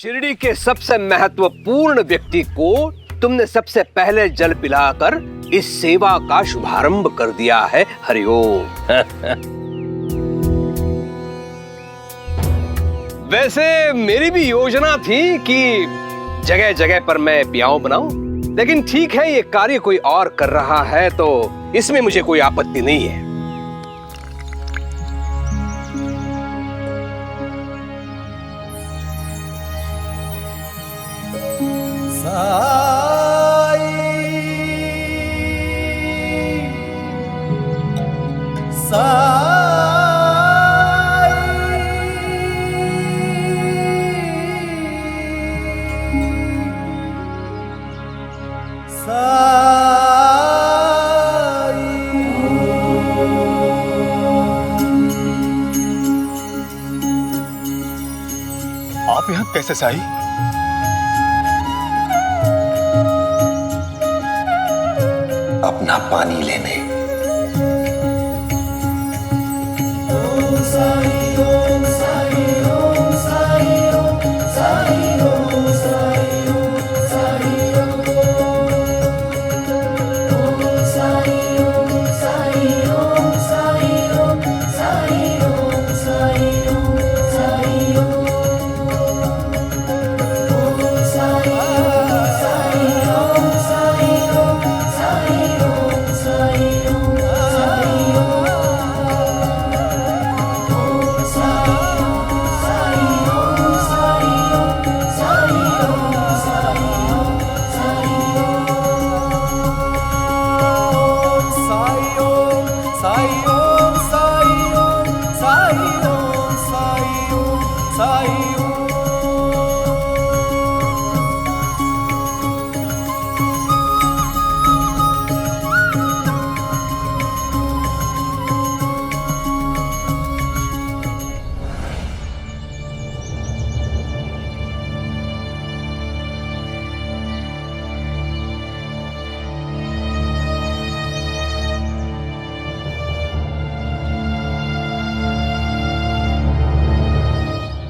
शिरडी के सबसे महत्वपूर्ण व्यक्ति को तुमने सबसे पहले जल पिलाकर इस सेवा का शुभारंभ कर दिया है। हरिओम। वैसे मेरी भी योजना थी कि जगह जगह पर मैं पियाऊं बनाऊं, लेकिन ठीक है, ये कार्य कोई और कर रहा है तो इसमें मुझे कोई आपत्ति नहीं है। आप यहाँ कैसे साई? अपना पानी लेने।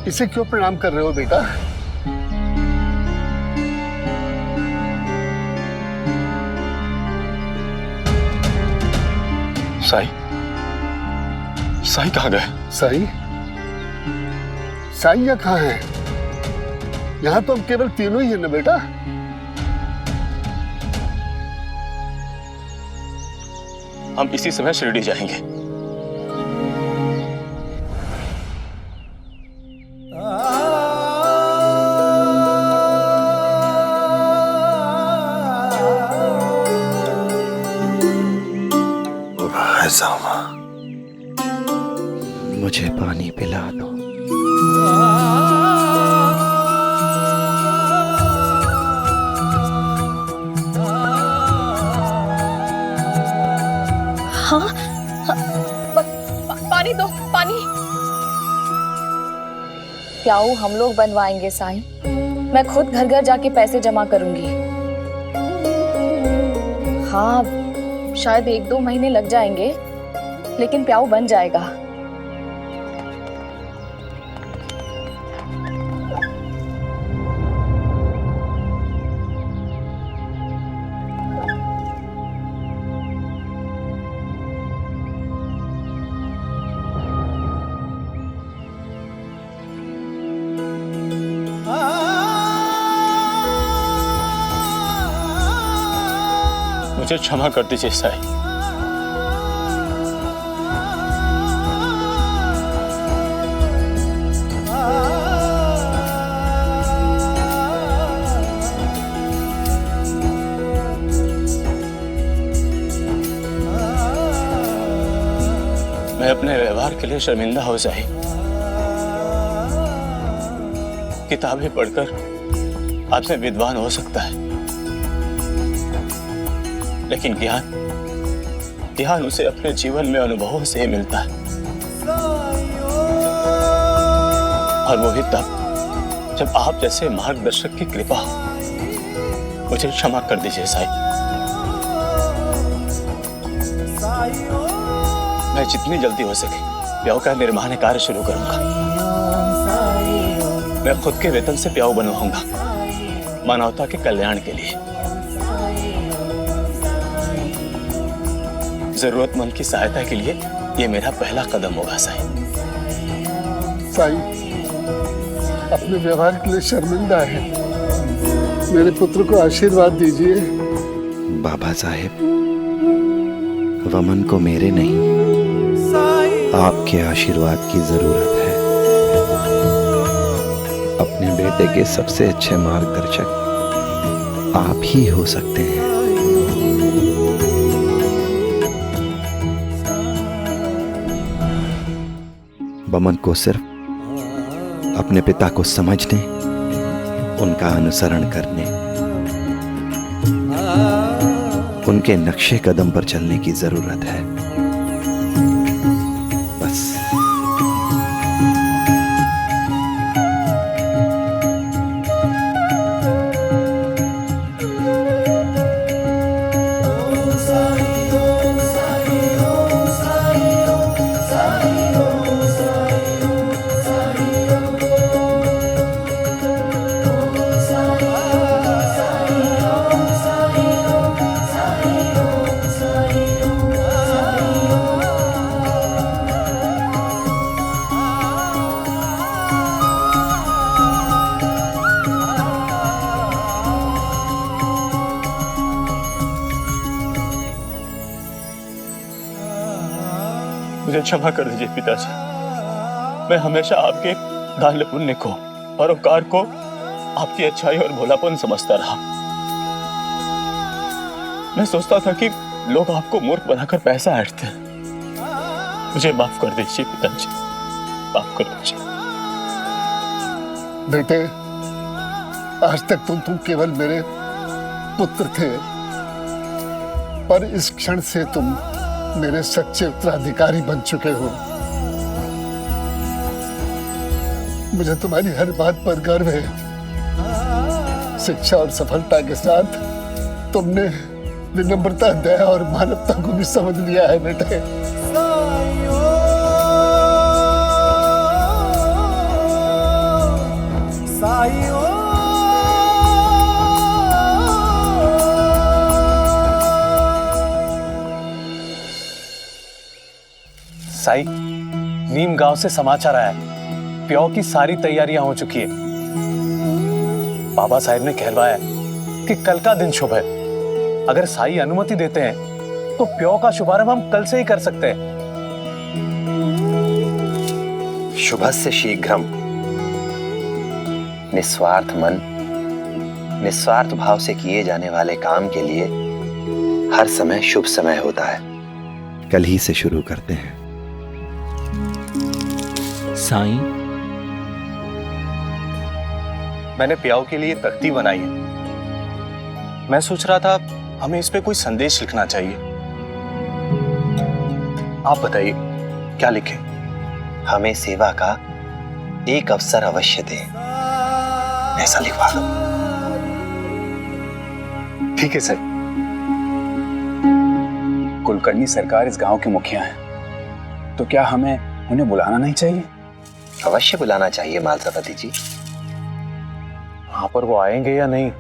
इसे क्यों प्रणाम कर रहे हो बेटा? साई, साई कहाँ गए? साई, साई यहाँ कहाँ है? यहाँ तो हम केवल तीनों ही हैं ना बेटा? हम इसी समय शिरडी जाएंगे। मुझे पानी पिला दो। हाँ, पानी दो, पानी। प्याऊ हम लोग बनवाएंगे साईं। मैं खुद घर घर जाके पैसे जमा करूंगी। हाँ, शायद 1-2 महीने लग जाएंगे, लेकिन प्याऊ बन जाएगा। मुझे क्षमा कर दीजिए साई। मैं अपने व्यवहार के लिए शर्मिंदा हो जाए। किताबें पढ़कर आपसे विद्वान हो सकता है, लेकिन ज्ञान उसे अपने जीवन में अनुभवों से ही मिलता है, और वो भी तब जब आप जैसे मार्गदर्शक की कृपा हो। मुझे क्षमा कर दीजिए साईं। मैं जितनी जल्दी हो सके प्याऊ का निर्माण कार्य शुरू करूंगा। मैं खुद के वेतन से प्याऊ बनवाऊंगा, मानवता के कल्याण के लिए। जरूरतमंद की सहायता के लिए यह मेरा पहला कदम होगा साईं। साईं, अपने व्यवहार के लिए शर्मिंदा है, मेरे पुत्र को आशीर्वाद दीजिए। बाबा साहेब, वमन को मेरे नहीं, आपके आशीर्वाद की जरूरत है। अपने बेटे के सबसे अच्छे मार्गदर्शक आप ही हो सकते हैं। वमन को सिर्फ अपने पिता को समझने, उनका अनुसरण करने, उनके नक्शे कदम पर चलने की जरूरत है, बस। मुझे क्षमा कर दीजिए पिताजी। मैं हमेशा आपके दान पुण्य को, परोपकार को आपकी अच्छाई और भोलापन समझता रहा। मैं सोचता था कि लोग आपको मूर्ख बनाकर पैसा ऐंठते हैं। मुझे माफ कर दीजिए पिताजी, माफ कर दीजिए। बेटे, आज तक तुम केवल मेरे पुत्र थे, पर इस क्षण से तुम मेरे सच्चे उत्तराधिकारी बन चुके हो। मुझे तुम्हारी हर बात पर गर्व है। शिक्षा और सफलता के साथ तुमने विनम्रता, दया और मानवता को भी समझ लिया है बेटे। साई, नीम गांव से समाचार आया है, प्याऊ की सारी तैयारियां हो चुकी है। बाबा साहब ने कहलवाया कि कल का दिन शुभ है। अगर साई अनुमति देते हैं तो प्याऊ का शुभारंभ हम कल से ही कर सकते हैं। शुभस्य शीघ्रम। निस्वार्थ मन, निस्वार्थ भाव से किए जाने वाले काम के लिए हर समय शुभ समय होता है। कल ही से शुरू करते हैं। साईं, मैंने प्याऊ के लिए तख्ती बनाई है। मैं सोच रहा था हमें इस पे कोई संदेश लिखना चाहिए। आप बताइए क्या लिखें? हमें सेवा का एक अवसर अवश्य दे, ऐसा लिखवा दो। ठीक है सर। कुलकर्णी सरकार इस गांव के मुखिया हैं, तो क्या हमें उन्हें बुलाना नहीं चाहिए? अवश्य बुलाना चाहिए मालसापति जी। वहां पर वो आएंगे या नहीं,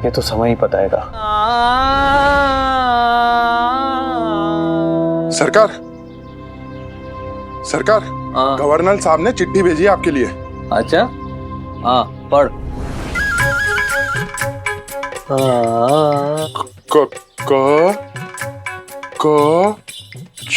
ये तो समय ही बताएगा। सरकार, सरकार, गवर्नर साहब ने चिट्ठी भेजी है आपके लिए। अच्छा, हाँ पढ़। क क छ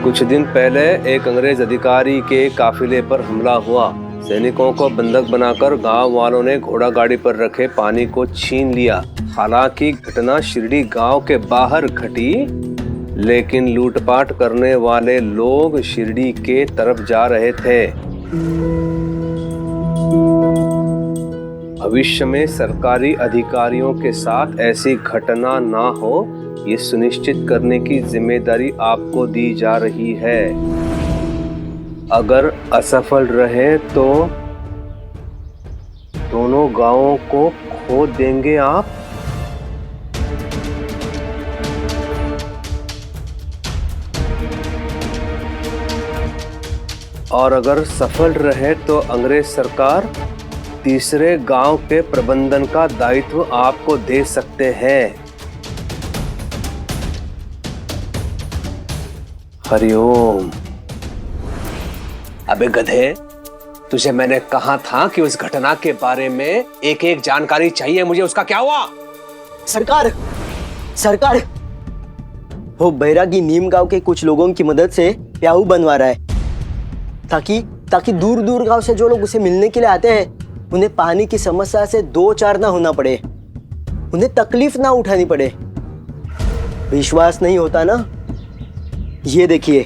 कुछ दिन पहले एक अंग्रेज अधिकारी के काफिले पर हमला हुआ। सैनिकों को बंधक बनाकर गांव वालों ने घोड़ा गाड़ी पर रखे पानी को छीन लिया। हालांकि घटना शिरडी गांव के बाहर घटी, लेकिन लूटपाट करने वाले लोग शिरडी के तरफ जा रहे थे। भविष्य में सरकारी अधिकारियों के साथ ऐसी घटना ना हो, ये सुनिश्चित करने की जिम्मेदारी आपको दी जा रही है। अगर असफल रहे तो दोनों गांवों को खो देंगे आप। और अगर सफल रहे तो अंग्रेज सरकार तीसरे गांव के प्रबंधन का दायित्व आपको दे सकते हैं। हरिओम। अबे गधे, तुझे मैंने कहा था कि उस घटना के बारे में एक एक जानकारी चाहिए मुझे। उसका क्या हुआ? सरकार वो बैरागी नीम गांव के कुछ लोगों की मदद से प्याऊ बनवा रहा है ताकि दूर दूर गांव से जो लोग उसे मिलने के लिए आते हैं उन्हें पानी की समस्या से दो चार ना होना पड़े, उन्हें तकलीफ ना उठानी पड़े। विश्वास नहीं होता ना? ये देखिए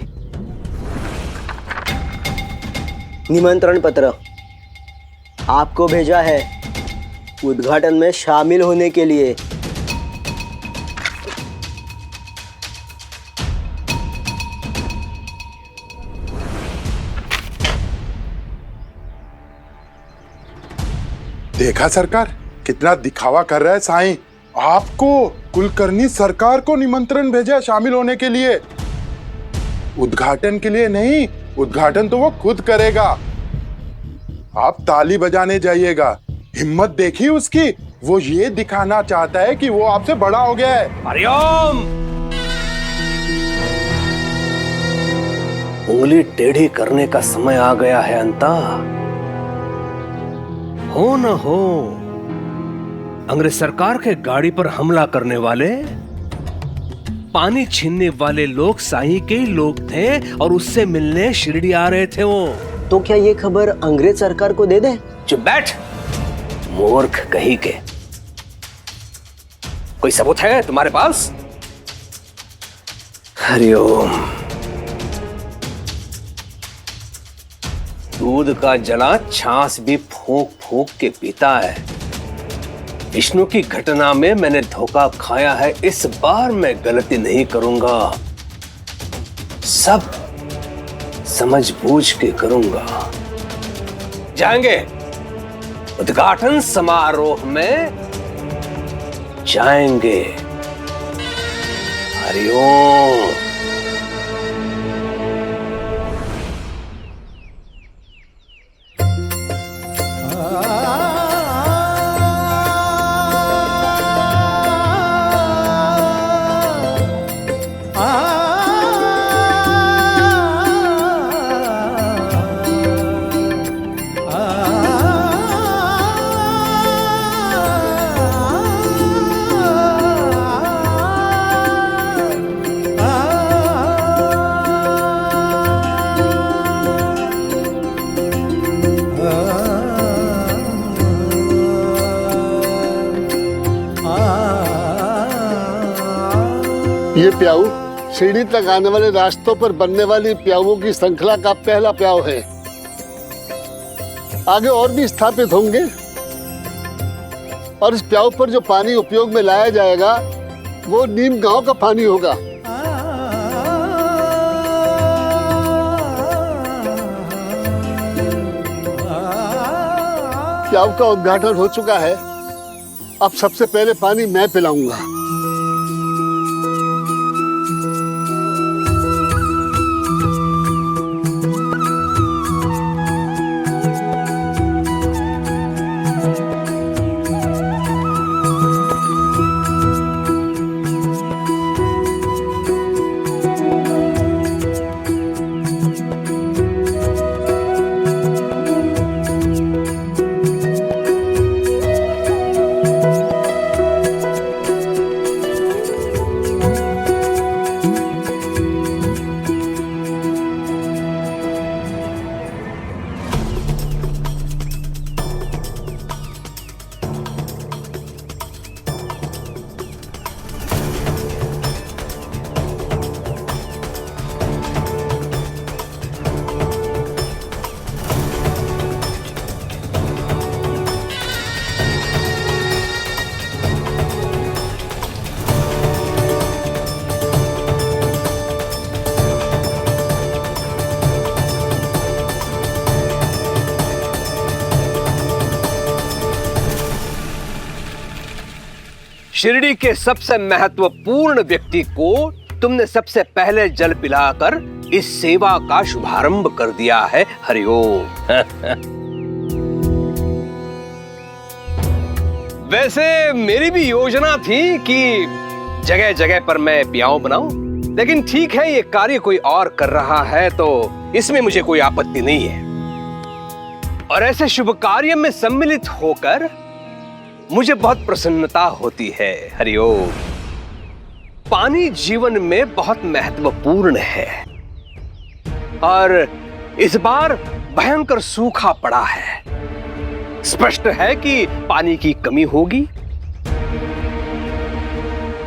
निमंत्रण पत्र आपको भेजा है उद्घाटन में शामिल होने के लिए। देखा सरकार, कितना दिखावा कर रहा है साईं। आपको कुलकर्णी सरकार को निमंत्रण भेजा शामिल होने के लिए, उद्घाटन के लिए नहीं। उद्घाटन तो वो खुद करेगा, आप ताली बजाने जाइएगा। हिम्मत देखी उसकी, वो ये दिखाना चाहता है कि वो आपसे बड़ा हो गया है। हरिओम। उंगली टेढ़ी करने का समय आ गया है अंता। हो न हो, अंग्रेज सरकार के गाड़ी पर हमला करने वाले, पानी छीनने वाले लोग साईं के ही लोग थे और उससे मिलने शिरडी आ रहे थे वो। तो क्या ये खबर अंग्रेज सरकार को दे दे? चुप बैठ, मूर्ख कहीं के। कोई सबूत है तुम्हारे पास? हरिओम। दूध का जला छाछ भी फूंक फूंक के पीता है। विष्णु की घटना में मैंने धोखा खाया है, इस बार मैं गलती नहीं करूंगा। सब समझ बूझ के करूंगा। जाएंगे उद्घाटन समारोह में, जाएंगे। हरिओम। ये प्याऊ सीढ़ी तक आने वाले रास्तों पर बनने वाली प्याऊओं की श्रृंखला का पहला प्याऊ है। आगे और भी स्थापित होंगे और इस प्याऊ पर जो पानी उपयोग में लाया जाएगा वो नीम गांव का पानी होगा। प्याऊ का उद्घाटन हो चुका है, अब सबसे पहले पानी मैं पिलाऊंगा। शिरडी के सबसे महत्वपूर्ण व्यक्ति को तुमने सबसे पहले जल पिलाकर इस सेवा का शुभारंभ कर दिया है। हरिओम। वैसे मेरी भी योजना थी कि जगह जगह पर मैं प्याऊ बनाऊं, लेकिन ठीक है, ये कार्य कोई और कर रहा है तो इसमें मुझे कोई आपत्ति नहीं है। और ऐसे शुभ कार्य में सम्मिलित होकर मुझे बहुत प्रसन्नता होती है। हरिओम। पानी जीवन में बहुत महत्वपूर्ण है और इस बार भयंकर सूखा पड़ा है। स्पष्ट है कि पानी की कमी होगी,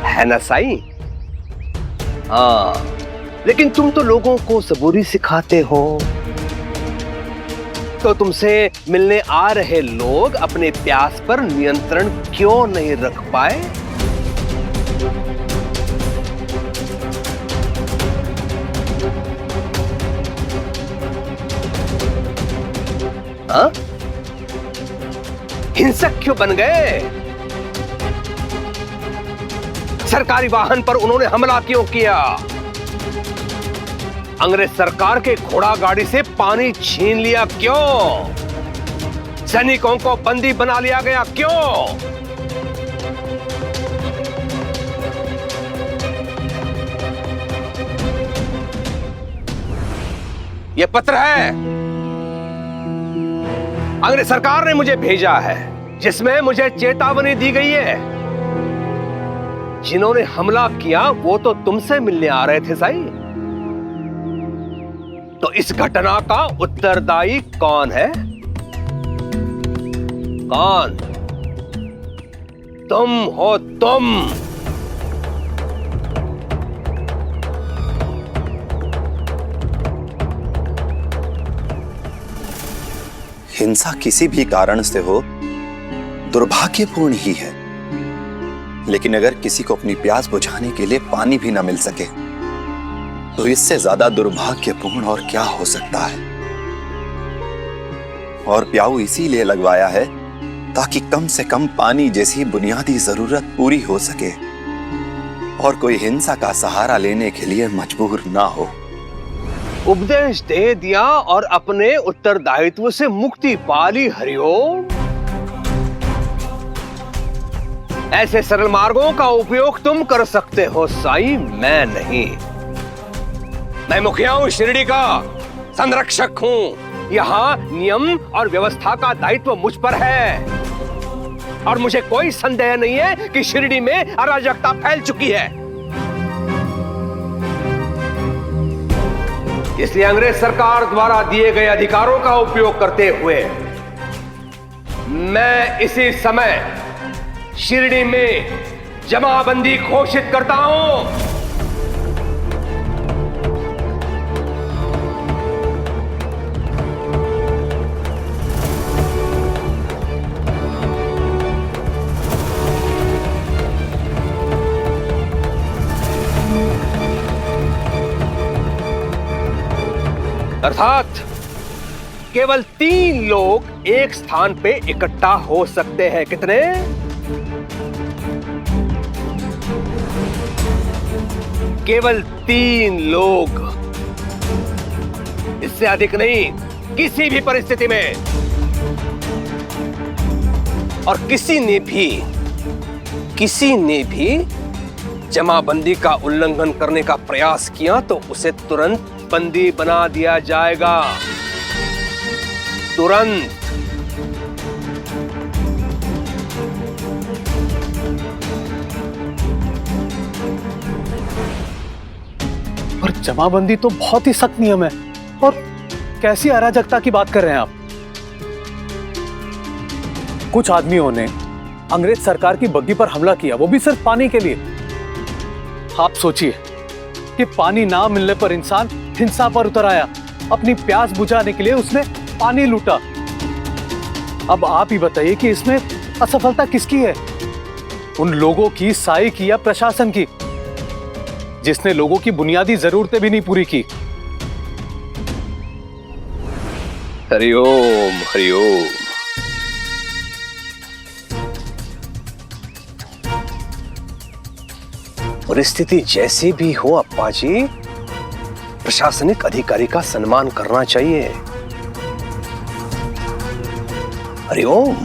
है ना साईं? हाँ, लेकिन तुम तो लोगों को सबूरी सिखाते हो, तो तुमसे मिलने आ रहे लोग अपने प्यास पर नियंत्रण क्यों नहीं रख पाए? हाँ? हिंसक क्यों बन गए? सरकारी वाहन पर उन्होंने हमला क्यों किया? अंग्रेज सरकार के घोड़ा गाड़ी से पानी छीन लिया क्यों? सैनिकों को बंदी बना लिया गया क्यों? यह पत्र है, अंग्रेज सरकार ने मुझे भेजा है, जिसमें मुझे चेतावनी दी गई है। जिन्होंने हमला किया वो तो तुमसे मिलने आ रहे थे साईं। तो इस घटना का उत्तरदायी कौन है? कौन? तुम हो तुम। हिंसा किसी भी कारण से हो दुर्भाग्यपूर्ण ही है, लेकिन अगर किसी को अपनी प्यास बुझाने के लिए पानी भी ना मिल सके तो इससे ज्यादा दुर्भाग्यपूर्ण और क्या हो सकता है। और प्याऊ इसीलिए लगवाया है ताकि कम से कम पानी जैसी बुनियादी जरूरत पूरी हो सके और कोई हिंसा का सहारा लेने के लिए मजबूर ना हो। उपदेश दे दिया और अपने उत्तरदायित्व से मुक्ति पाली। हरिओम। ऐसे सरल मार्गों का उपयोग तुम कर सकते हो साईं, मैं नहीं। मैं मुखिया हूं, शिरडी का संरक्षक हूं। यहां नियम और व्यवस्था का दायित्व मुझ पर है और मुझे कोई संदेह नहीं है कि शिरडी में अराजकता फैल चुकी है। इसलिए अंग्रेज सरकार द्वारा दिए गए अधिकारों का उपयोग करते हुए मैं इसी समय शिरडी में जमाबंदी घोषित करता हूं। अर्थात केवल 3 लोग एक स्थान पे इकट्ठा हो सकते हैं। कितने? केवल 3 लोग, इससे अधिक नहीं, किसी भी परिस्थिति में। और किसी ने भी जमाबंदी का उल्लंघन करने का प्रयास किया तो उसे तुरंत बंदी बना दिया जाएगा, तुरंत। पर जमाबंदी तो बहुत ही सख्त नियम है, और कैसी अराजकता की बात कर रहे हैं आप? कुछ आदमियों ने अंग्रेज सरकार की बग्गी पर हमला किया, वो भी सिर्फ पानी के लिए। आप सोचिए कि पानी ना मिलने पर इंसान हिंसा पर उतर आया, अपनी प्यास बुझाने के लिए उसने पानी लूटा। अब आप ही बताइए कि इसमें असफलता किसकी है? उन लोगों की, साई की या प्रशासन की, जिसने लोगों की बुनियादी जरूरतें भी नहीं पूरी की? हरिओम हरिओम। परिस्थिति जैसी भी हो अप्पा जी, प्रशासनिक अधिकारी का सम्मान करना चाहिए। हरिओम।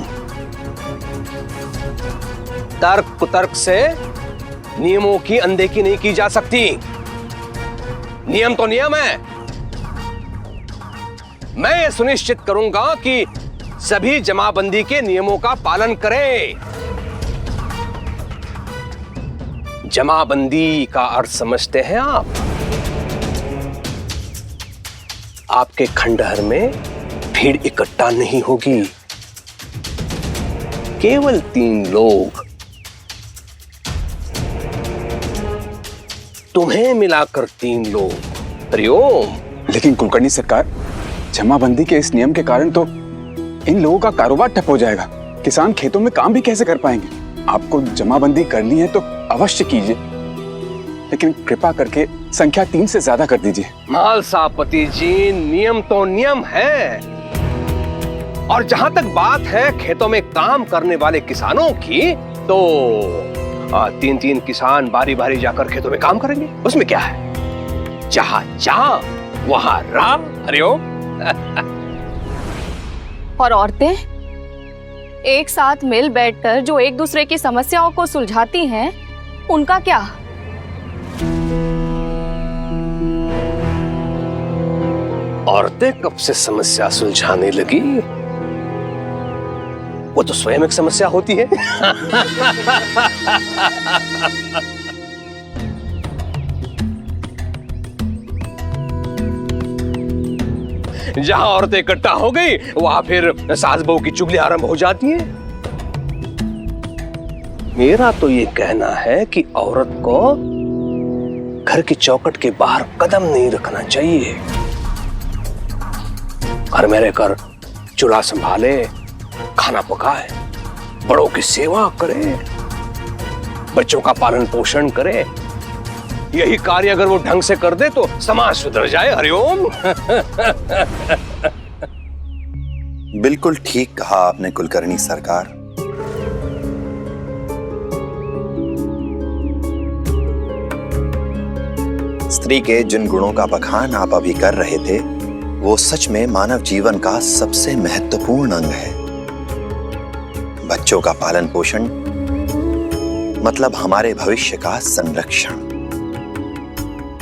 तर्क कुतर्क से नियमों की अनदेखी नहीं की जा सकती। नियम तो नियम है। मैं ये सुनिश्चित करूंगा कि सभी जमाबंदी के नियमों का पालन करें। जमाबंदी का अर्थ समझते हैं आप? आपके खंडहर में भीड़ इकट्ठा नहीं होगी, केवल 3 लोग, तुम्हें मिलाकर 3 लोग। हरिओम। लेकिन कुलकर्णी सरकार, जमाबंदी के इस नियम के कारण तो इन लोगों का कारोबार ठप हो जाएगा। किसान खेतों में काम भी कैसे कर पाएंगे? आपको जमाबंदी करनी है तो अवश्य कीजिए, लेकिन कृपा करके संख्या 3 से ज्यादा कर दीजिए। मालसापति जी, नियम तो नियम है। और जहां तक बात है खेतों में काम करने वाले किसानों की, तो 3-3 किसान बारी बारी जाकर खेतों में काम करेंगे। उसमें क्या है? जहां जा वहां राम। हरिओम। और औरतें एक साथ मिल बैठकर जो एक दूसरे की समस्याओं को सुलझाती हैं, उनका क्या? औरतें कब से समस्या सुलझाने लगी? वो तो स्वयं एक समस्या होती है। जहां औरतें इकट्ठा हो गई, वहां फिर सास बहू की चुगली आरंभ हो जाती है। मेरा तो ये कहना है कि औरत को घर की चौखट के बाहर कदम नहीं रखना चाहिए। घर में रहकर चूल्हा संभाले, खाना पकाए, बड़ों की सेवा करे, बच्चों का पालन पोषण करे। यही कार्य अगर वो ढंग से कर दे तो समाज सुधर जाए। हरिओम। बिल्कुल ठीक कहा आपने कुलकर्णी सरकार। स्त्री के जिन गुणों का बखान आप अभी कर रहे थे, वो सच में मानव जीवन का सबसे महत्वपूर्ण अंग है। बच्चों का पालन पोषण मतलब हमारे भविष्य का संरक्षण।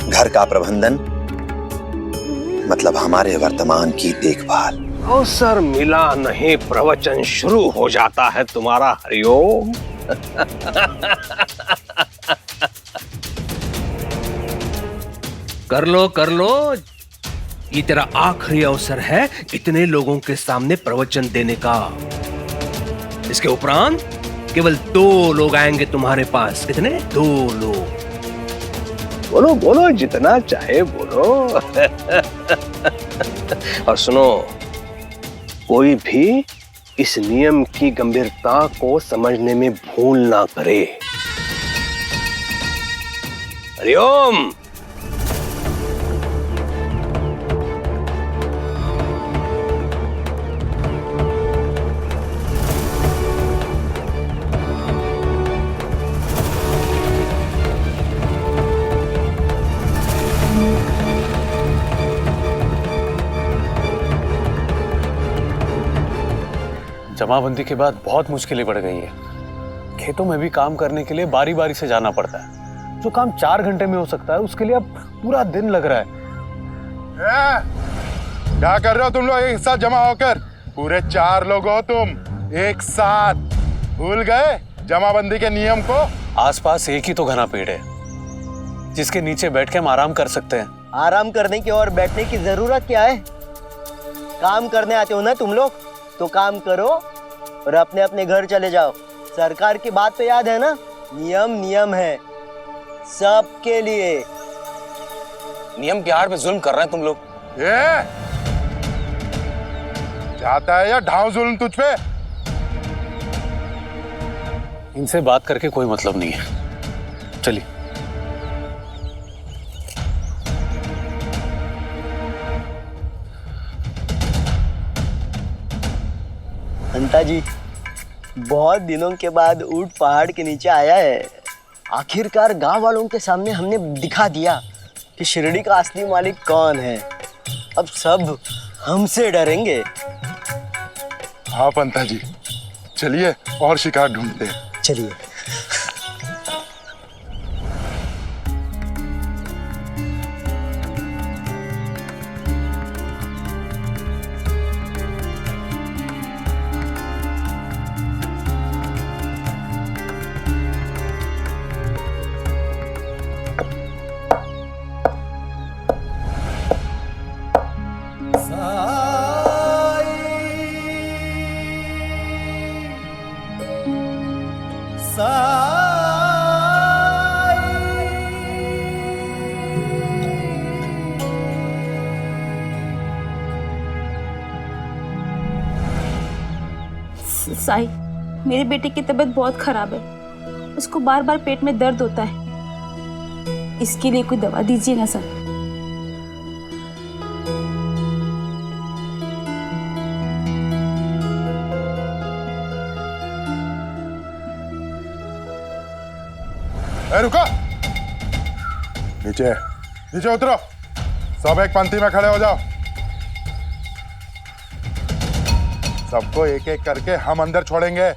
घर का प्रबंधन मतलब हमारे वर्तमान की देखभाल। अवसर मिला नहीं, प्रवचन शुरू हो जाता है तुम्हारा। हरिओम। कर लो। ये तेरा आखिरी अवसर है इतने लोगों के सामने प्रवचन देने का। इसके उपरांत केवल 2 लोग आएंगे तुम्हारे पास। कितने? 2 लोग। बोलो बोलो, जितना चाहे बोलो। और सुनो, कोई भी इस नियम की गंभीरता को समझने में भूल ना करे। हरिओम। जमाबंदी के बाद बहुत मुश्किलें बढ़ गई है। खेतों में भी काम करने के लिए बारी बारी से जाना पड़ता है। जो काम 4 घंटे में हो सकता है, उसके लिए अब पूरा दिन लग रहा है। क्या कर रहे हो तुम लोग एक साथ जमा होकर? पूरे 4 लोग हो तुम एक साथ। भूल गए जमाबंदी के नियम को? आसपास एक ही तो घना पेड़ है जिसके नीचे बैठ के हम आराम कर सकते हैं। आराम करने की और बैठने की जरूरत क्या है? काम करने आते हो ना तुम लोग, तो काम करो और अपने अपने घर चले जाओ। सरकार की बात तो याद है ना? नियम नियम है सबके लिए। नियम की आड़ में जुल्म कर रहे हैं तुम लोग। जाता है या ढांव जुल्म तुझ पे? इनसे बात करके कोई मतलब नहीं है। चलिए। अंता जी, बहुत दिनों के बाद ऊंट पहाड़ के नीचे आया है। आखिरकार गांव वालों के सामने हमने दिखा दिया कि शिरडी का असली मालिक कौन है। अब सब हमसे डरेंगे। हाँ पंता जी, चलिए और शिकार ढूंढते हैं। चलिए। साई, मेरे बेटे की तबीयत बहुत खराब है। उसको बार बार पेट में दर्द होता है। इसके लिए कोई दवा दीजिए ना सर। रुको, नीचे नीचे उतरो। सब एक पंक्ति में खड़े हो जाओ। सबको एक एक करके हम अंदर छोड़ेंगे।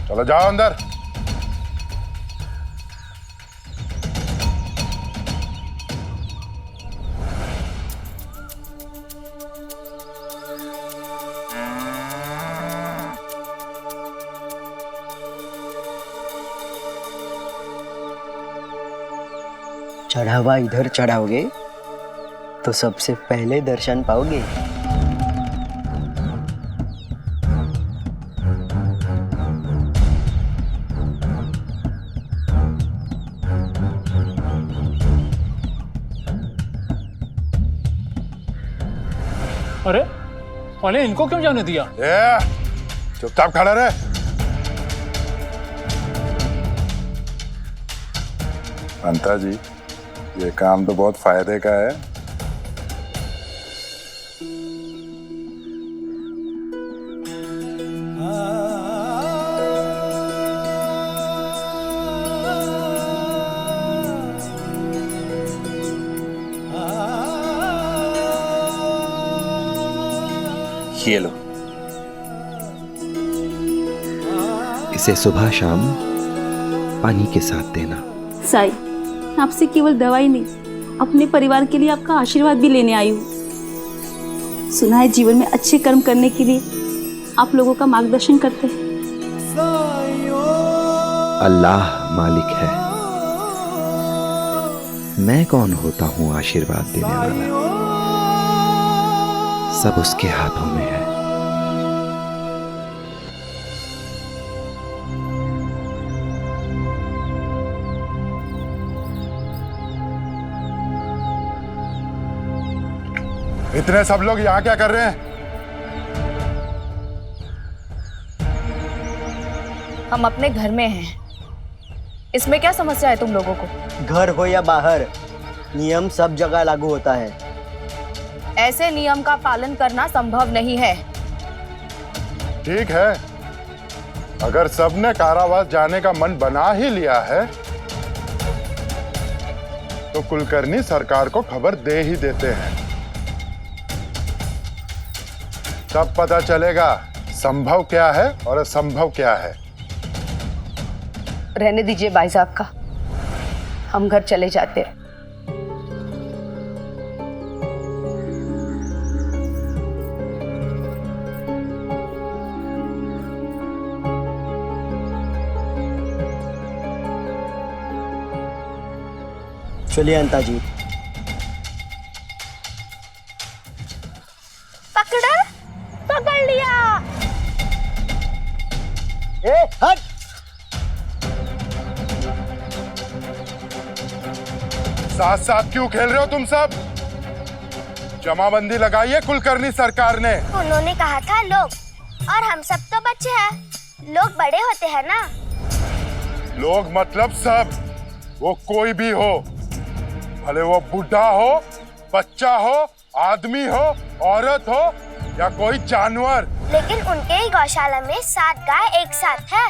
चलो जाओ अंदर। चढ़ावा इधर चढ़ाओगे तो सबसे पहले दर्शन पाओगे। अरे पहले इनको क्यों जाने दिया? चुपचाप खड़ा रहे। पंता जी, ये काम तो बहुत फायदे का है। ये लो, इसे सुबह शाम पानी के साथ देना। साई, आपसे केवल दवाई नहीं, अपने परिवार के लिए आपका आशीर्वाद भी लेने आई हूँ। सुना है जीवन में अच्छे कर्म करने के लिए आप लोगों का मार्गदर्शन करते हैं। अल्लाह मालिक है, मैं कौन होता हूँ आशीर्वाद देने वाला। सब उसके हाथों में है। इतने सब लोग यहाँ क्या कर रहे हैं? हम अपने घर में हैं। इसमें क्या समस्या है तुम लोगों को? घर हो या बाहर, नियम सब जगह लागू होता है। ऐसे नियम का पालन करना संभव नहीं है। ठीक है, अगर सबने कारावास जाने का मन बना ही लिया है तो कुलकर्णी सरकार को खबर दे ही देते हैं। तब पता चलेगा संभव क्या है और असंभव क्या है। रहने दीजिए भाई साहब का, हम घर चले जाते हैं। चलिए अंता जी। पकड़ लिया। हट। साथ साथ क्यों खेल रहे हो तुम सब? जमाबंदी लगाई है कुलकर्णी सरकार ने। उन्होंने कहा था लोग, और हम सब तो बच्चे हैं। लोग बड़े होते हैं ना। लोग मतलब सब, वो कोई भी हो, भले वो बुढ़ा हो, बच्चा हो, आदमी हो, औरत हो या कोई जानवर। लेकिन उनके ही गौशाला में 7 गाय एक साथ है।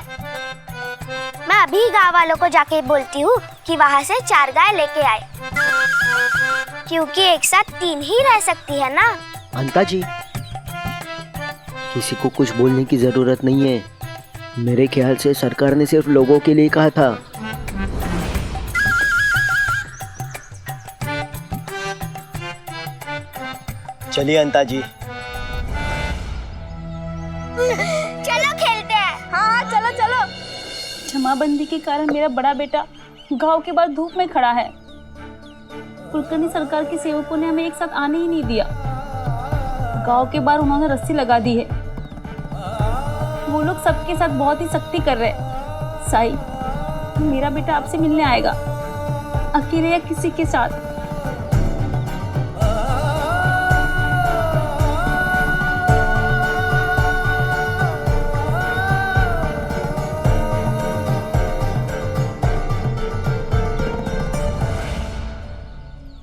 मैं अभी गांव वालों को जाके बोलती हूँ कि वहाँ से 4 गाय लेके आए। क्योंकि एक साथ 3 ही रह सकती है ना। अंता जी, किसी को कुछ बोलने की जरूरत नहीं है। मेरे ख्याल से सरकार ने सिर्फ लोगों के लिए कहा था। चलिए अंता जी। चलो खेलते हैं। हाँ चलो चलो। जमाबंदी के कारण मेरा बड़ा बेटा गांव के बाद धूप में खड़ा है। कुलकर्णी सरकार के सेवकों ने हमें एक साथ आने ही नहीं दिया। गांव के बाहर उन्होंने रस्सी लगा दी है। वो लोग सबके साथ बहुत ही सख्ती कर रहे हैं। साई, मेरा बेटा आपसे मिलने आएगा, अकेले या किसी के साथ।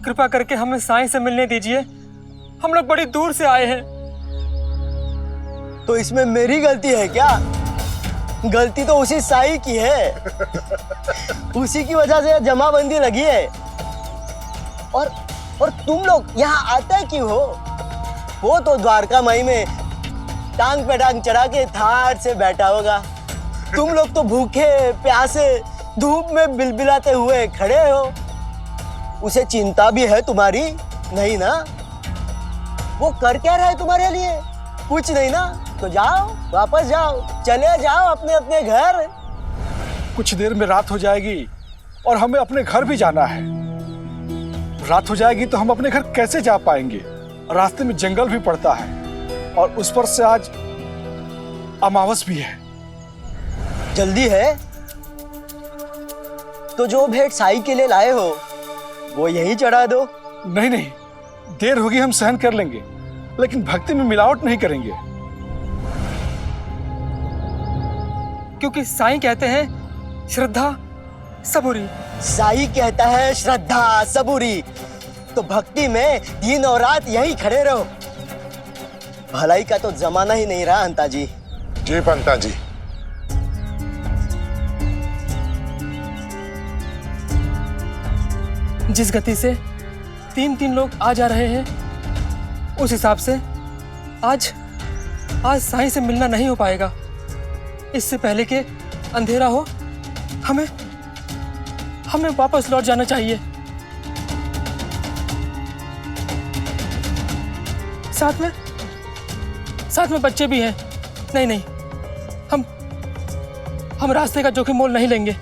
कृपा करके हमें साईं से मिलने दीजिए। हम लोग बड़ी दूर से आए हैं। तो इसमें मेरी गलती है क्या? गलती तो उसी साई की है। उसी की वजह से जमाबंदी लगी है। और तुम लोग यहाँ आते क्यों हो? वो तो द्वारका माई में टांग पे टांग चढ़ा के ठाठ से बैठा होगा। तुम लोग तो भूखे प्यासे धूप में बिलबिलाते हुए खड़े हो। उसे चिंता भी है तुम्हारी? नहीं ना? वो कर क्या रहा है तुम्हारे लिए? कुछ नहीं ना? तो जाओ, वापस जाओ, चले जाओ अपने अपने घर। कुछ देर में रात हो जाएगी और हमें अपने घर भी जाना है। रात हो जाएगी तो हम अपने घर कैसे जा पाएंगे? रास्ते में जंगल भी पड़ता है और उस पर से आज अमावस भी है। जल्दी है तो जो भेंट साई के लिए लाए हो वो यहीं चढ़ा दो। नहीं नहीं, देर होगी, हम सहन कर लेंगे, लेकिन भक्ति में मिलावट नहीं करेंगे। क्योंकि साईं कहते हैं श्रद्धा सबूरी। साई कहता है श्रद्धा सबूरी। तो भक्ति में दिन और रात यहीं खड़े रहो। भलाई का तो जमाना ही नहीं रहा अंता जी। जी पंता जी। जिस गति से 3 लोग आ जा रहे हैं, उस हिसाब से आज साईं से मिलना नहीं हो पाएगा। इससे पहले कि अंधेरा हो, हमें वापस लौट जाना चाहिए। साथ में बच्चे भी हैं। नहीं, हम रास्ते का जोखिम मोल नहीं लेंगे।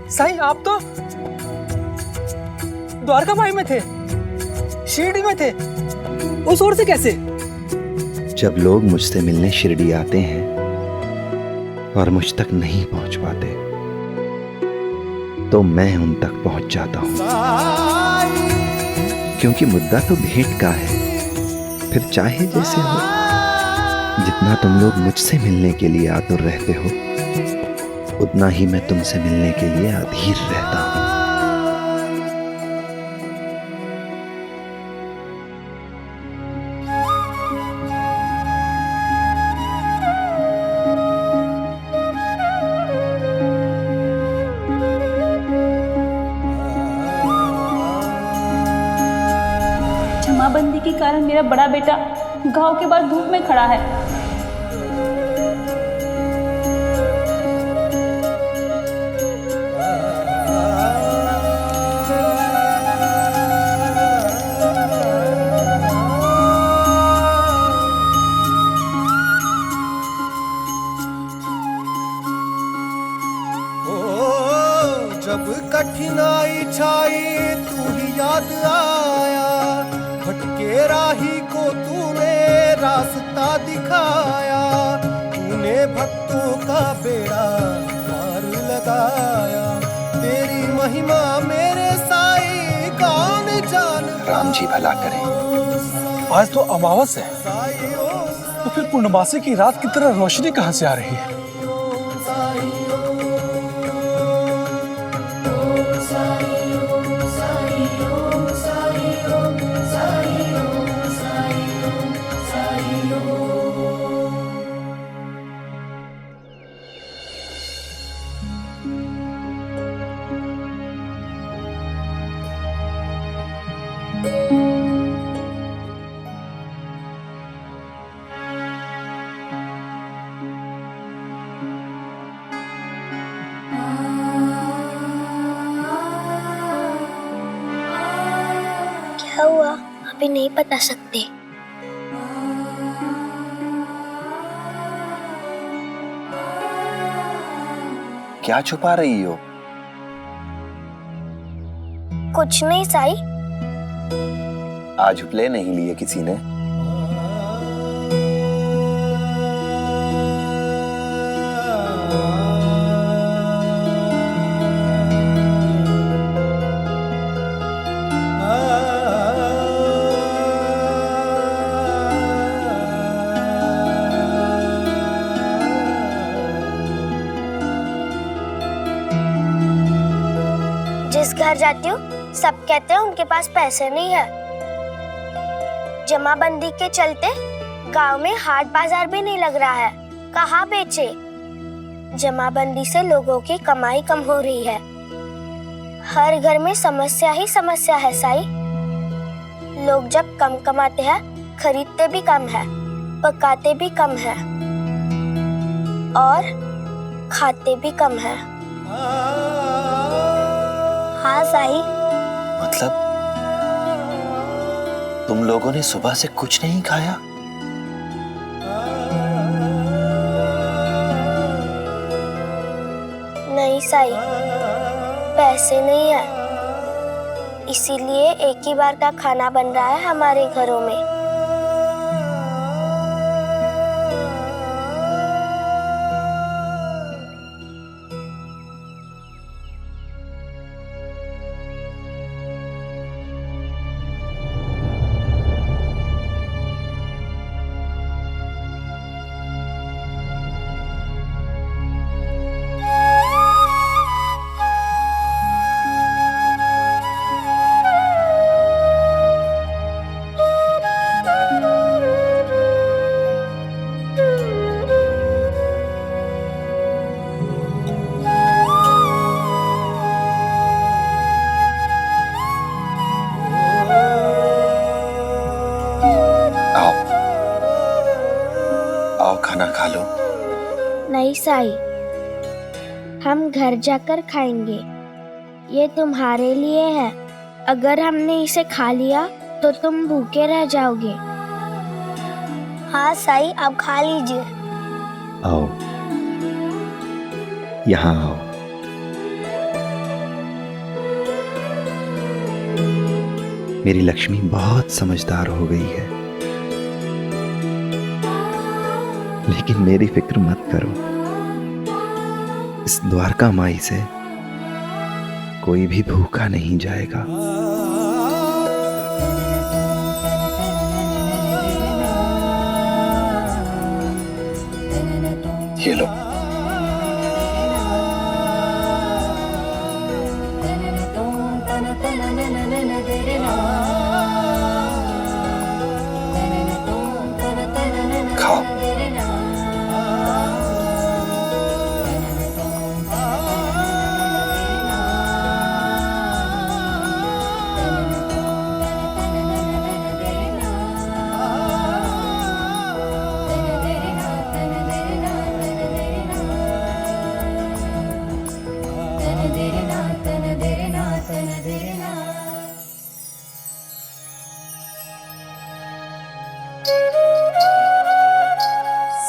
साईं, आप तो द्वारका माई में थे, शिरडी में थे। उस ओर से कैसे? जब लोग मुझसे मिलने शिरडी आते हैं और मुझ तक नहीं पहुंच पाते, तो मैं उन तक पहुंच जाता हूं। क्योंकि मुद्दा तो भेंट का है। फिर चाहे जैसे हो, जितना तुम लोग मुझसे मिलने के लिए आतुर रहते हो, उतना ही मैं तुमसे मिलने के लिए अधीर रहता हूं। जमाबंदी के कारण मेरा बड़ा बेटा गांव के बाहर धूप में खड़ा है। जब कठिनाई छाई तू ही याद आया, भटके राही को तूने रास्ता दिखाया, तूने भक्तों का बेड़ा पार लगाया। तेरी महिमा मेरे साईं राम जी भला करें। आज तो अमावस है, तो फिर पूर्णमासी की रात की तरह रोशनी कहां से आ रही है? क्या हुआ अभी नहीं बता सकते। क्या छुपा रही हो? कुछ नहीं साई। आज उपले नहीं लिए किसी ने? जिस घर जाती हूँ सब कहते हैं उनके पास पैसे नहीं है। जमाबंदी के चलते गांव में हाट बाजार भी नहीं लग रहा है, कहाँ बेचे। जमाबंदी से लोगों की कमाई कम हो रही है। हर घर में समस्या ही समस्या है साई। लोग जब कम कमाते हैं खरीदते भी कम है, पकाते भी कम है और खाते भी कम है। हाँ साई। मतलब तुम लोगों ने सुबह से कुछ नहीं खाया? नहीं साई, पैसे नहीं है, इसीलिए एक ही बार का खाना बन रहा है हमारे घरों में। आओ खाना खा लो। नहीं साई, हम घर जाकर खाएंगे। ये तुम्हारे लिए है, अगर हमने इसे खा लिया तो तुम भूखे रह जाओगे। हाँ साई, आप खा लीजिए। आओ यहाँ आओ। मेरी लक्ष्मी बहुत समझदार हो गई है, लेकिन मेरी फिक्र मत करो। इस द्वारका माई से कोई भी भूखा नहीं जाएगा। ये लो। खाओ।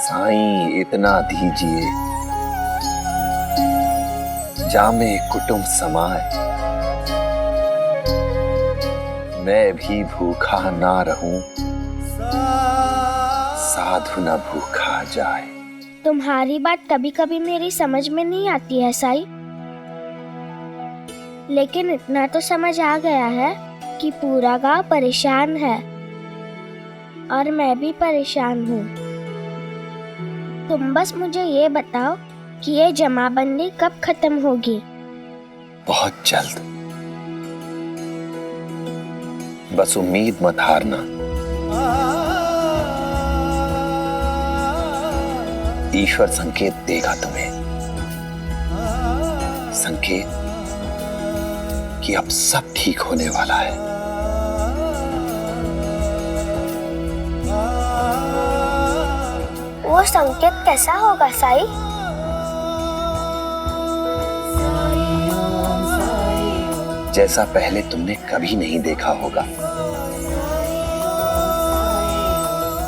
साईं इतना दीजिए, जामे कुटुंब समाए, मैं भी भूखा ना रहूं, साधु न भूखा जाए। तुम्हारी बात कभी कभी मेरी समझ में नहीं आती है साई, लेकिन इतना तो समझ आ गया है कि पूरा गांव परेशान है और मैं भी परेशान हूँ। तुम बस मुझे ये बताओ कि ये जमाबंदी कब खत्म होगी? बहुत जल्द। बस उम्मीद मत हारना। ईश्वर संकेत देगा तुम्हें, संकेत कि अब सब ठीक होने वाला है। वो संकेत कैसा होगा साईं? जैसा पहले तुमने कभी नहीं देखा होगा।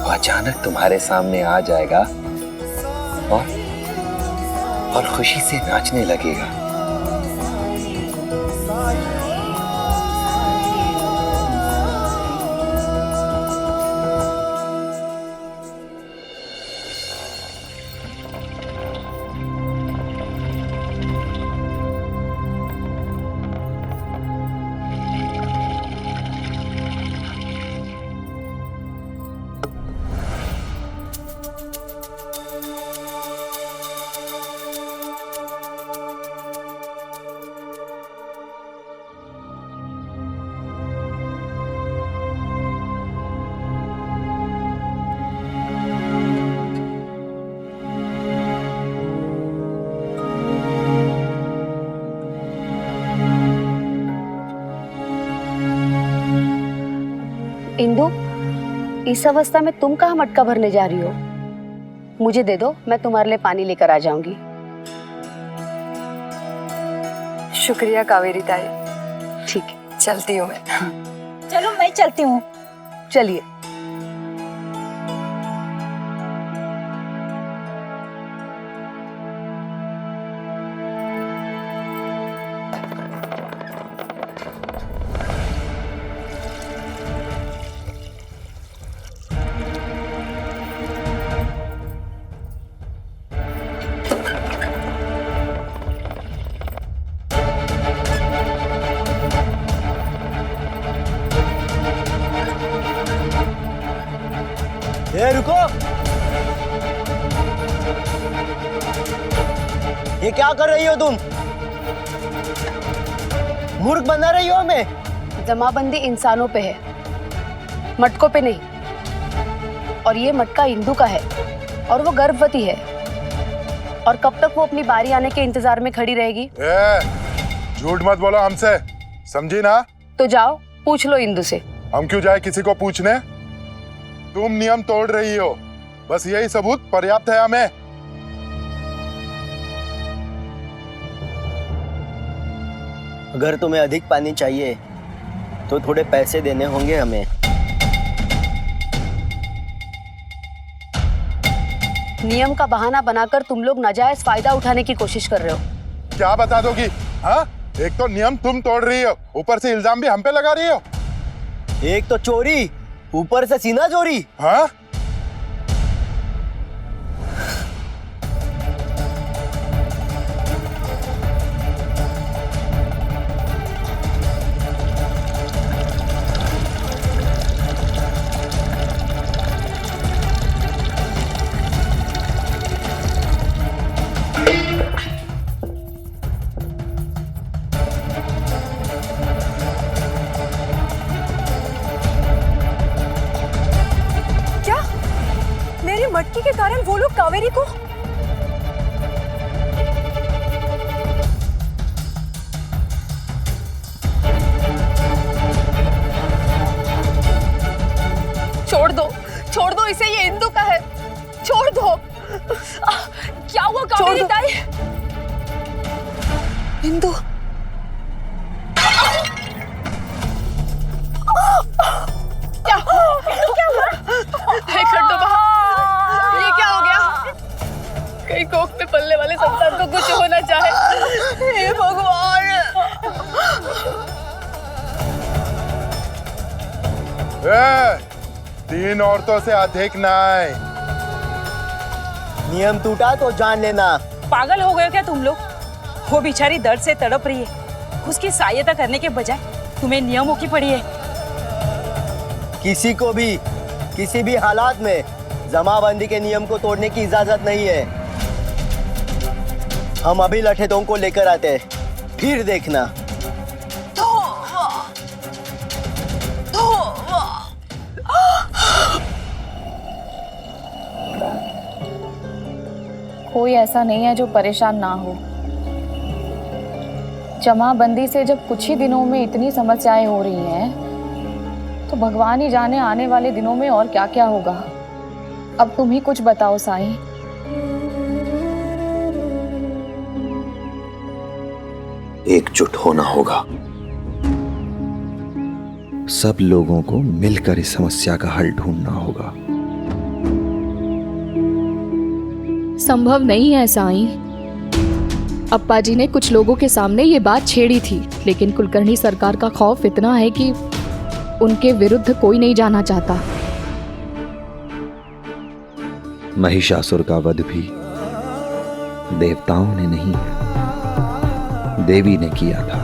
वो अचानक तुम्हारे सामने आ जाएगा और खुशी से नाचने लगेगा। इंदु, इस अवस्था में तुम कहाँ मटका भरने जा रही हो? मुझे दे दो, मैं तुम्हारे लिए पानी लेकर आ जाऊंगी। शुक्रिया कावेरी ताई। ठीक है, चलती हूँ मैं। चलो मैं चलती हूँ। चलिए। ए रुको, ये क्या कर रही हो तुम? मूर्ख बना रही हो हमें। जमाबंदी इंसानों पे है, मटकों पे नहीं। और ये मटका इंदु का है और वो गर्भवती है। और कब तक वो अपनी बारी आने के इंतजार में खड़ी रहेगी? झूठ मत बोलो हमसे, समझी ना? तो जाओ पूछ लो इंदु से। हम क्यों जाए किसी को पूछने? तुम नियम तोड़ रही हो, बस यही सबूत पर्याप्त है हमें। अगर तुम्हें अधिक पानी चाहिए तो थोड़े पैसे देने होंगे हमें। नियम का बहाना बनाकर तुम लोग नाजायज फायदा उठाने की कोशिश कर रहे हो। क्या बता दोगी? हाँ, एक तो नियम तुम तोड़ रही हो, ऊपर से इल्जाम भी हम पे लगा रही हो। एक तो चोरी, ऊपर से सीना चोरी। हाँ? मटकी के कारण वो लोग कावेरी को छोड़ दो इसे, ये इंदु का है, छोड़ दो। क्या हुआ कावेरी ताई? इंदु क्या हुआ? ये क्या हो गया? कहीं कोख में पलने वाले संतान को कुछ होना चाहे। हे भगवान। तीन औरतों से अधिक नहीं। नियम टूटा तो जान लेना। पागल हो गए क्या तुम लोग? वो बेचारी दर्द से तड़प रही है, उसकी सहायता करने के बजाय तुम्हें नियमों की पड़ी है। किसी को भी किसी भी हालात में जमाबंदी के नियम को तोड़ने की इजाजत नहीं है। हम अभी लठेतों को लेकर आते हैं, फिर देखना। कोई ऐसा नहीं है जो परेशान ना हो। जमाबंदी से जब कुछ ही दिनों में इतनी समस्याएं हो रही हैं, तो भगवान ही जाने आने वाले दिनों में और क्या क्या होगा। अब तुम ही कुछ बताओ साईं। एकजुट होना होगा। सब लोगों को मिलकर इस समस्या का हल ढूंढना होगा। संभव नहीं है साईं। अप्पा जी ने कुछ लोगों के सामने ये बात छेड़ी थी, लेकिन कुलकर्णी सरकार का खौफ इतना है कि उनके विरुद्ध कोई नहीं जाना चाहता। महिषासुर का वध भी देवताओं ने नहीं, देवी ने किया था।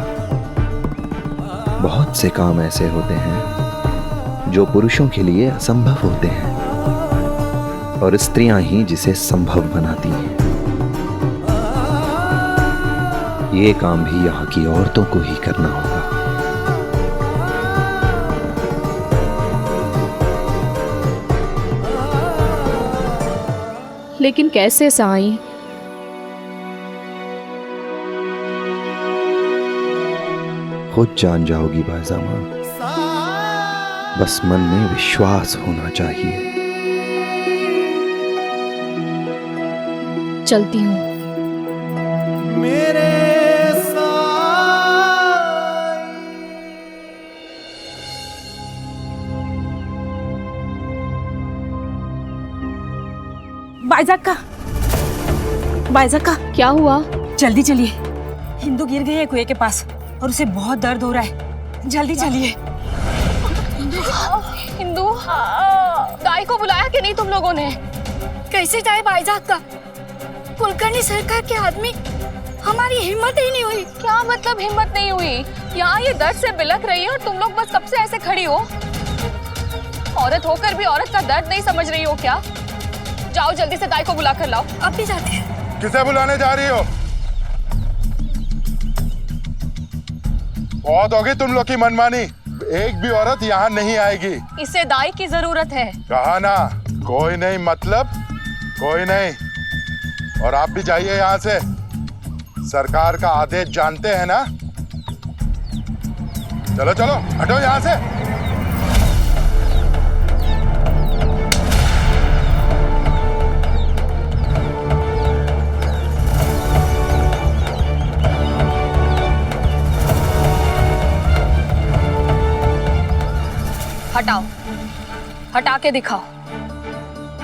बहुत से काम ऐसे होते हैं जो पुरुषों के लिए असंभव होते हैं, और स्त्रियां ही जिसे संभव बनाती हैं। ये काम भी यहाँ की औरतों को ही करना होगा। लेकिन कैसे साईं? खुद जान जाओगी बाजा मां, बस मन में विश्वास होना चाहिए। चलती हूँ। मेरे बाइजा का क्या हुआ? जल्दी चलिए, हिंदू गिर गई है कुएं के पास और उसे बहुत दर्द हो रहा है। जल्दी चलिए। हिंदू, दाई को बुलाया कि नहीं तुम लोगों ने? कैसे जाए बाईजा का? कुलकर्णी सरकार के आदमी, हमारी हिम्मत ही नहीं हुई। क्या मतलब हिम्मत नहीं हुई? यहाँ ये दर्द से बिलख रही है और तुम लोग बस कब से ऐसे खड़ी हो? औरत होकर भी औरत का दर्द नहीं समझ रही हो क्या? जाओ जल्दी से दाई को बुला कर लाओ। अब भी जाते हैं। किसे बुलाने जा रही हो? बहुत होगी तुम लोग की मनमानी। एक भी औरत यहाँ नहीं आएगी। इसे दाई की जरूरत है। कहा ना, कोई नहीं, मतलब कोई नहीं। और आप भी जाइए यहाँ से। सरकार का आदेश जानते हैं ना? चलो चलो, हटो यहाँ से। हटाओ, हटा के दिखाओ।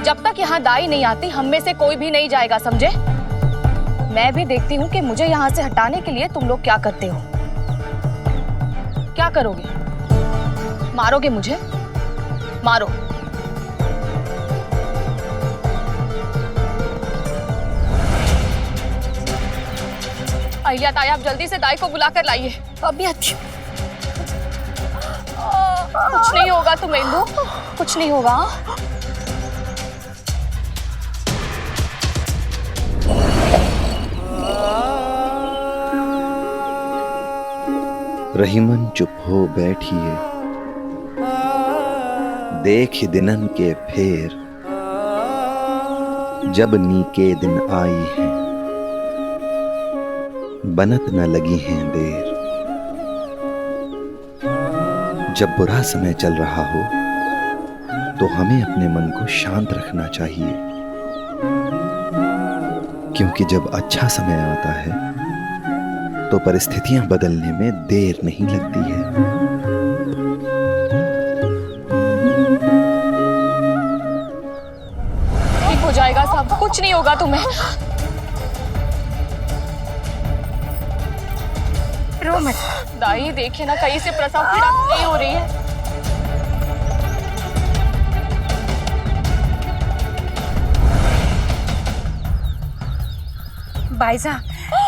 जब तक यहाँ दाई नहीं आती, हम में से कोई भी नहीं जाएगा, समझे? मैं भी देखती हूँ कि मुझे यहाँ से हटाने के लिए तुम लोग क्या करते हो। क्या करोगे? मारोगे मुझे? मारो। अहिल्या ताई, आप जल्दी से दाई को बुला कर लाइए। अभी आती हूँ। कुछ नहीं होगा तुम्हें इंदु, कुछ नहीं होगा। रहीमन चुप हो बैठिए, देख दिनन के फेर, जब नीके दिन आई हैं, बनत न लगी हैं देर। जब बुरा समय चल रहा हो तो हमें अपने मन को शांत रखना चाहिए, क्योंकि जब अच्छा समय आता है तो परिस्थितियां बदलने में देर नहीं लगती है। ठीक हो जाएगा सब, कुछ नहीं होगा तुम्हें। रो मत। दाई देखिए ना, कहीं से प्रसव पीड़ा नहीं हो रही है। बाइजा,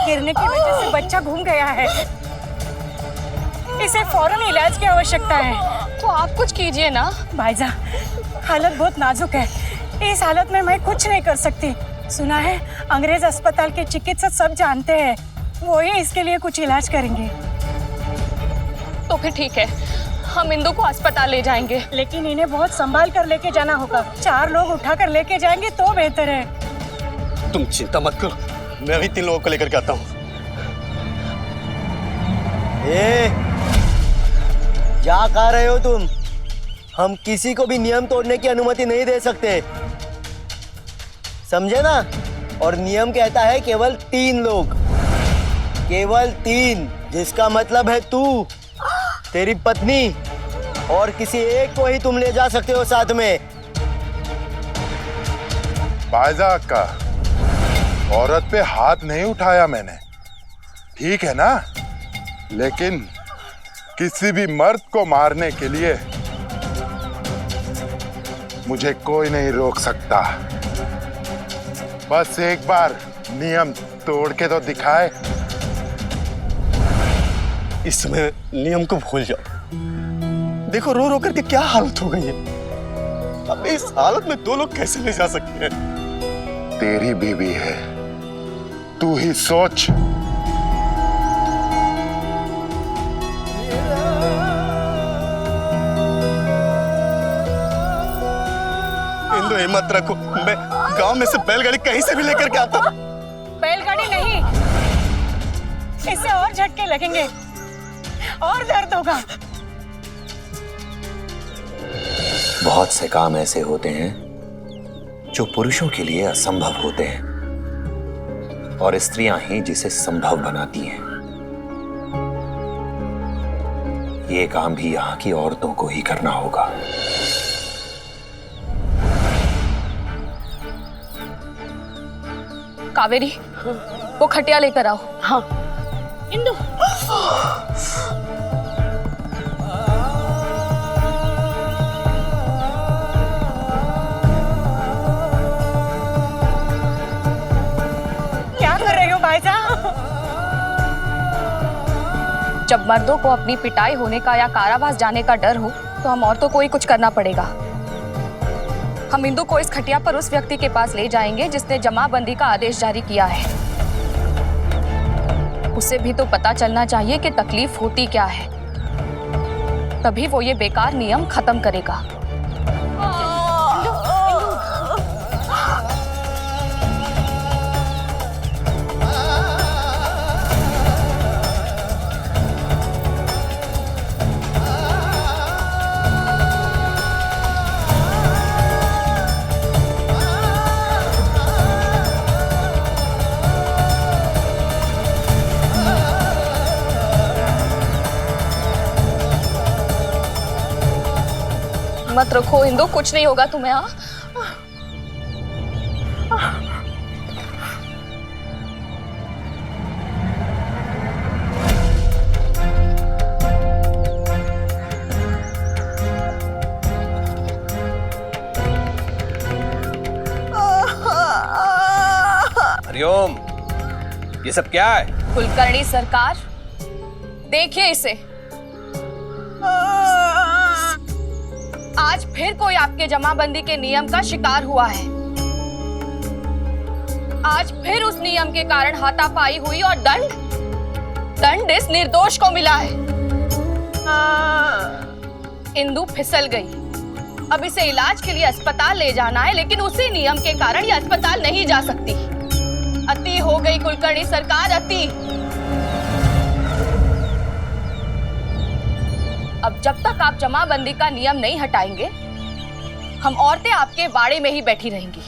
गिरने की वजह से बच्चा घूम गया है। इसे फौरन इलाज की आवश्यकता है। तो आप कुछ कीजिए ना। भाईजान, हालत बहुत नाजुक है। इस हालत में मैं कुछ नहीं कर सकती। सुना है अंग्रेज अस्पताल के चिकित्सक सब जानते हैं, वो ही इसके लिए कुछ इलाज करेंगे। तो फिर ठीक है, हम इंदु को अस्पताल ले जाएंगे। लेकिन इन्हें बहुत संभाल कर लेके जाना होगा। 4 लोग उठा कर लेके जाएंगे तो बेहतर है। तुम चिंता मत करो, मैं अभी 3 लोगों को लेकर के आता हूँ। क्या कह रहे हो तुम? हम किसी को भी नियम तोड़ने की अनुमति नहीं दे सकते, समझे ना? और नियम कहता है केवल 3 लोग, केवल 3, जिसका मतलब है तू, तेरी पत्नी और किसी एक को ही तुम ले जा सकते हो साथ में। बायजा का औरत पे हाथ नहीं उठाया मैंने, ठीक है ना? लेकिन किसी भी मर्द को मारने के लिए मुझे कोई नहीं रोक सकता। बस एक बार नियम तोड़ के तो दिखाए। इस समय नियम को भूल जाओ। देखो रो रो करके क्या हालत हो गई है। अब इस हालत में 2 लोग कैसे ले जा सकते हैं? तेरी बीवी है, तू ही सोच। इंदु हिम्मत रखो, मैं गांव में से बैलगाड़ी कहीं से भी लेकर के आता हूं। बैलगाड़ी नहीं, इससे और झटके लगेंगे और दर्द होगा। बहुत से काम ऐसे होते हैं जो पुरुषों के लिए असंभव होते हैं और स्त्रियां ही जिसे संभव बनाती हैं। ये काम भी यहाँ की औरतों को ही करना होगा। कावेरी, वो खटिया लेकर आओ। हाँ। इंदु। क्या कर रहे हो भाईजान? जब मर्दों को अपनी पिटाई होने का या कारावास जाने का डर हो, तो हम औरतों को ही कुछ करना पड़ेगा। हम इंदु को इस खटिया पर उस व्यक्ति के पास ले जाएंगे जिसने जमाबंदी का आदेश जारी किया है। उसे भी तो पता चलना चाहिए कि तकलीफ होती क्या है, तभी वो ये बेकार नियम खत्म करेगा। मत रखो इंदु, कुछ नहीं होगा तुम्हें। हाँ, हरिओम, ये सब क्या है? कुलकर्णी सरकार, देखिए इसे। आज फिर कोई आपके जमाबंदी के नियम का शिकार हुआ है। आज फिर उस नियम के कारण हाथापाई हुई और दंड इस निर्दोष को मिला है। इंदु फिसल गई। अब इसे इलाज के लिए अस्पताल ले जाना है, लेकिन उसी नियम के कारण ये अस्पताल नहीं जा सकती। अति हो गई कुलकर्णी सरकार, अति। अब जब तक आप जमाबंदी का नियम नहीं हटाएंगे, हम औरतें आपके वाड़े में ही बैठी रहेंगी।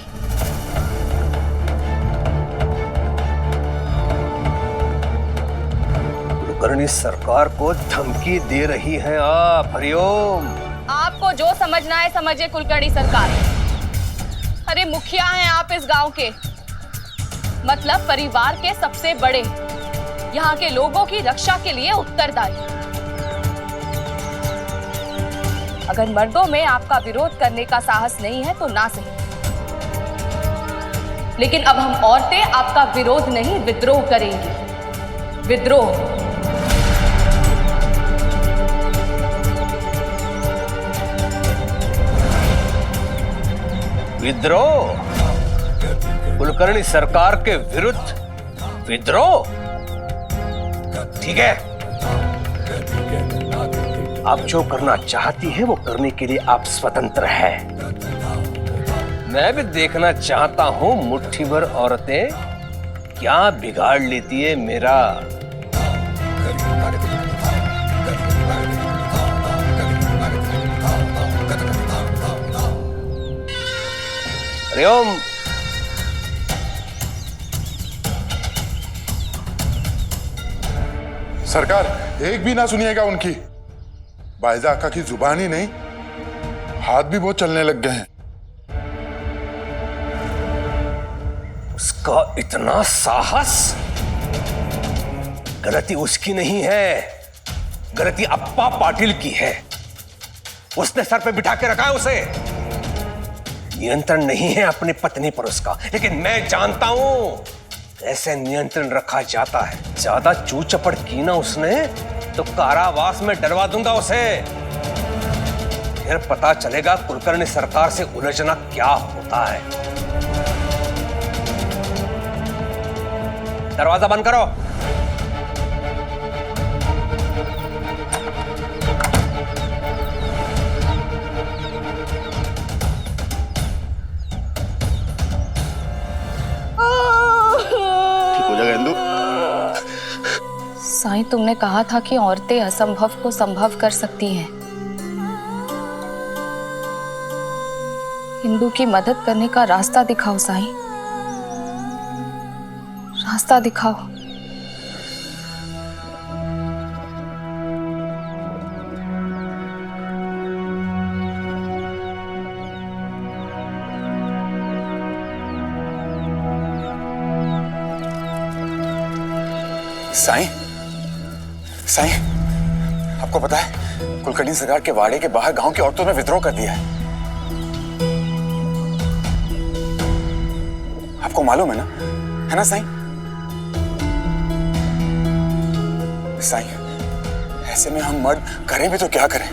कुलकर्णी सरकार को धमकी दे रही हैं आप? हरिओम, आपको जो समझना है समझिए कुलकर्णी सरकार। अरे मुखिया हैं आप इस गांव के, मतलब परिवार के सबसे बड़े, यहाँ के लोगों की रक्षा के लिए उत्तरदायी। अगर मर्दों में आपका विरोध करने का साहस नहीं है तो ना सही, लेकिन अब हम औरतें आपका विरोध नहीं विद्रोह करेंगी। विद्रोह। विद्रोह? कुलकर्णी सरकार के विरुद्ध विद्रोह? ठीक है, आप जो करना चाहती है वो करने के लिए आप स्वतंत्र है। मैं भी देखना चाहता हूं मुट्ठी भर औरतें क्या बिगाड़ लेती है मेरा। हरिओम। सरकार, एक भी ना सुनिएगा उनकी। बायजा आका की जुबान ही नहीं, हाथ भी बहुत चलने लग गए हैं। उसका इतना साहस? गलती उसकी नहीं है, गलती अप्पा पाटिल की है। उसने सर पे बिठा के रखा है उसे। नियंत्रण नहीं है अपनी पत्नी पर उसका, लेकिन मैं जानता हूं कैसे नियंत्रण रखा जाता है। ज्यादा चू चपड़ की ना उसने तो कारावास में डलवा दूंगा उसे। फिर पता चलेगा कुलकर्णी सरकार से उलझना क्या होता है। दरवाजा बंद करो। ठीक हो जाएगा इंदु। साईं, तुमने कहा था कि औरतें असंभव को संभव कर सकती हैं। हिंदू की मदद करने का रास्ता दिखाओ साईं, रास्ता दिखाओ। साईं, साईं, आपको पता है कुलकर्णी सरकार के वाड़े के बाहर गांव की औरतों ने विद्रोह कर दिया है। आपको मालूम है ना साईं? साईं, ऐसे में हम मर्द करें भी तो क्या करें?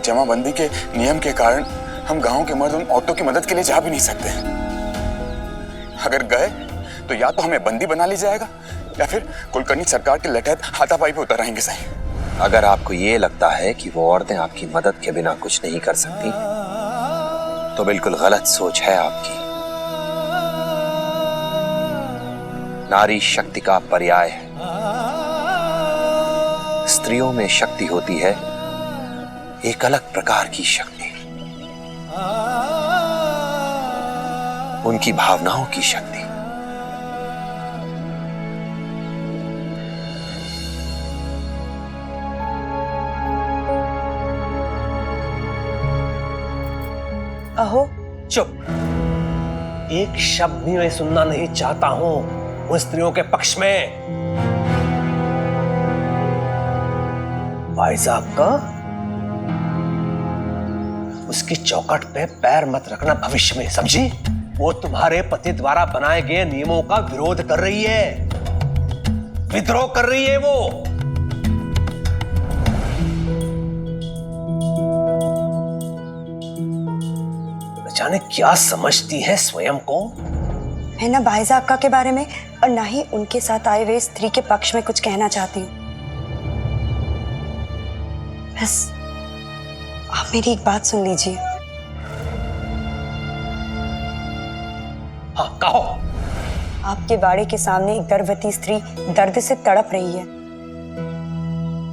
जमाबंदी के नियम के कारण हम गांव के मर्द उन औरतों की मदद के लिए जा भी नहीं सकते। अगर गए तो या तो हमें बंदी बना ली जाएगा या फिर कुलकर्णी सरकार के लठैत हाथापाई पे उतर रहेंगे। साईं, अगर आपको ये लगता है कि वो औरतें आपकी मदद के बिना कुछ नहीं कर सकती तो बिल्कुल गलत सोच है आपकी। नारी शक्ति का पर्याय है। स्त्रियों में शक्ति होती है एक अलग प्रकार की शक्ति, उनकी भावनाओं की शक्ति। अहो, चुप। एक शब्द भी मैं सुनना नहीं चाहता हूं उन स्त्रियों के पक्ष में। भाई साहब का उसकी चौखट पे पैर मत रखना भविष्य में, समझी? वो तुम्हारे पति द्वारा बनाए गए नियमों का विरोध कर रही है, विद्रोह कर रही है वो। जाने क्या समझती है स्वयं को। मैं ना बायजा अक्का के बारे में और ना ही उनके साथ आए हुए स्त्री के पक्ष में कुछ कहना चाहती हूँ। बस आप मेरी एक बात सुन लीजिए। हाँ, कहो। आपके बाड़े के सामने एक गर्भवती स्त्री दर्द से तड़प रही है।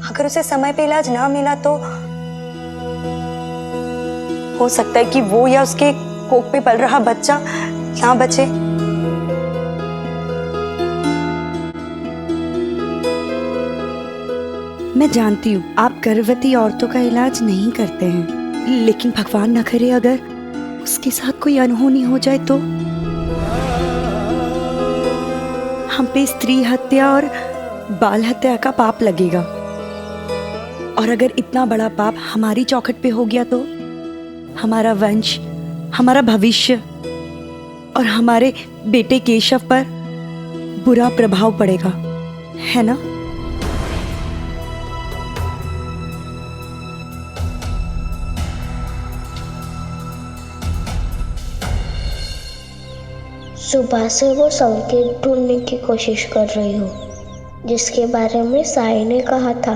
अगर उसे समय पे इलाज ना मिला तो हो सकता है कि वो या उसके कोख पे पल रहा बच्चा ना बचे। मैं जानती हूँ आप गर्भवती औरतों का इलाज नहीं करते हैं, लेकिन भगवान न करे अगर उसके साथ कोई अनहोनी हो जाए तो हम पे स्त्री हत्या और बाल हत्या का पाप लगेगा। और अगर इतना बड़ा पाप हमारी चौखट पे हो गया तो हमारा वंश, हमारा भविष्य और हमारे बेटे केशव पर बुरा प्रभाव पड़ेगा, है ना? सुबह से वो संकेत ढूंढने की कोशिश कर रही हूँ जिसके बारे में साई ने कहा था,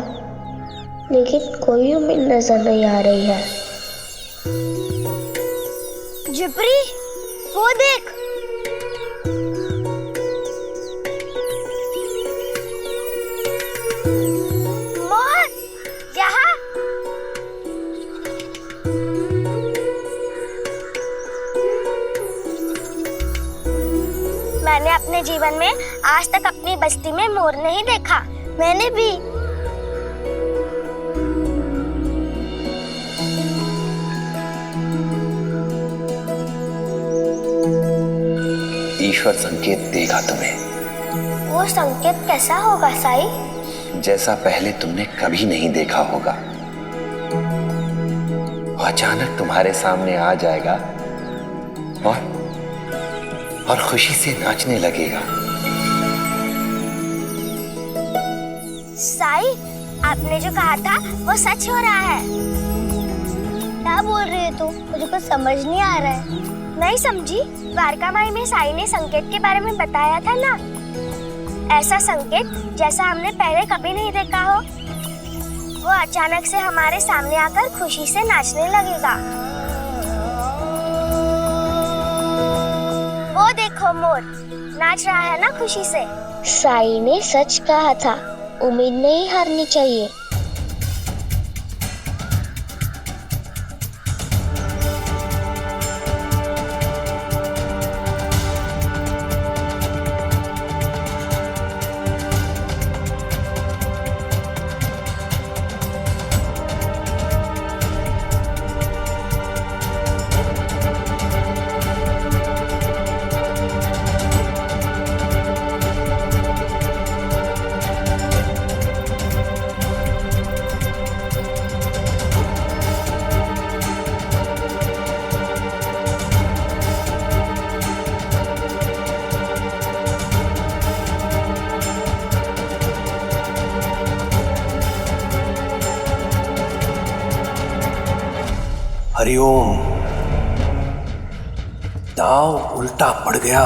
लेकिन कोई उम्मीद नजर नहीं आ रही है। जिब्री, वो देख। मोहन, यहाँ। मैंने अपने जीवन में आज तक अपनी बस्ती में मोर नहीं देखा। मैंने भी। ईश्वर संकेत देगा तुम्हें। वो संकेत कैसा होगा साई? जैसा पहले तुमने कभी नहीं देखा होगा। वो अचानक तुम्हारे सामने आ जाएगा और खुशी से नाचने लगेगा। साई, आपने जो कहा था वो सच हो रहा है। क्या बोल रही है तू? मुझे कुछ समझ नहीं आ रहा है। नहीं समझी? द्वारका माई में साई ने संकेत के बारे में बताया था ना, ऐसा संकेत जैसा हमने पहले कभी नहीं देखा हो। वो अचानक से हमारे सामने आकर खुशी से नाचने लगेगा। वो देखो, मोर नाच रहा है ना खुशी से। साई ने सच कहा था, उम्मीद नहीं हारनी चाहिए। हरिओम। दाव उल्टा पड़ गया।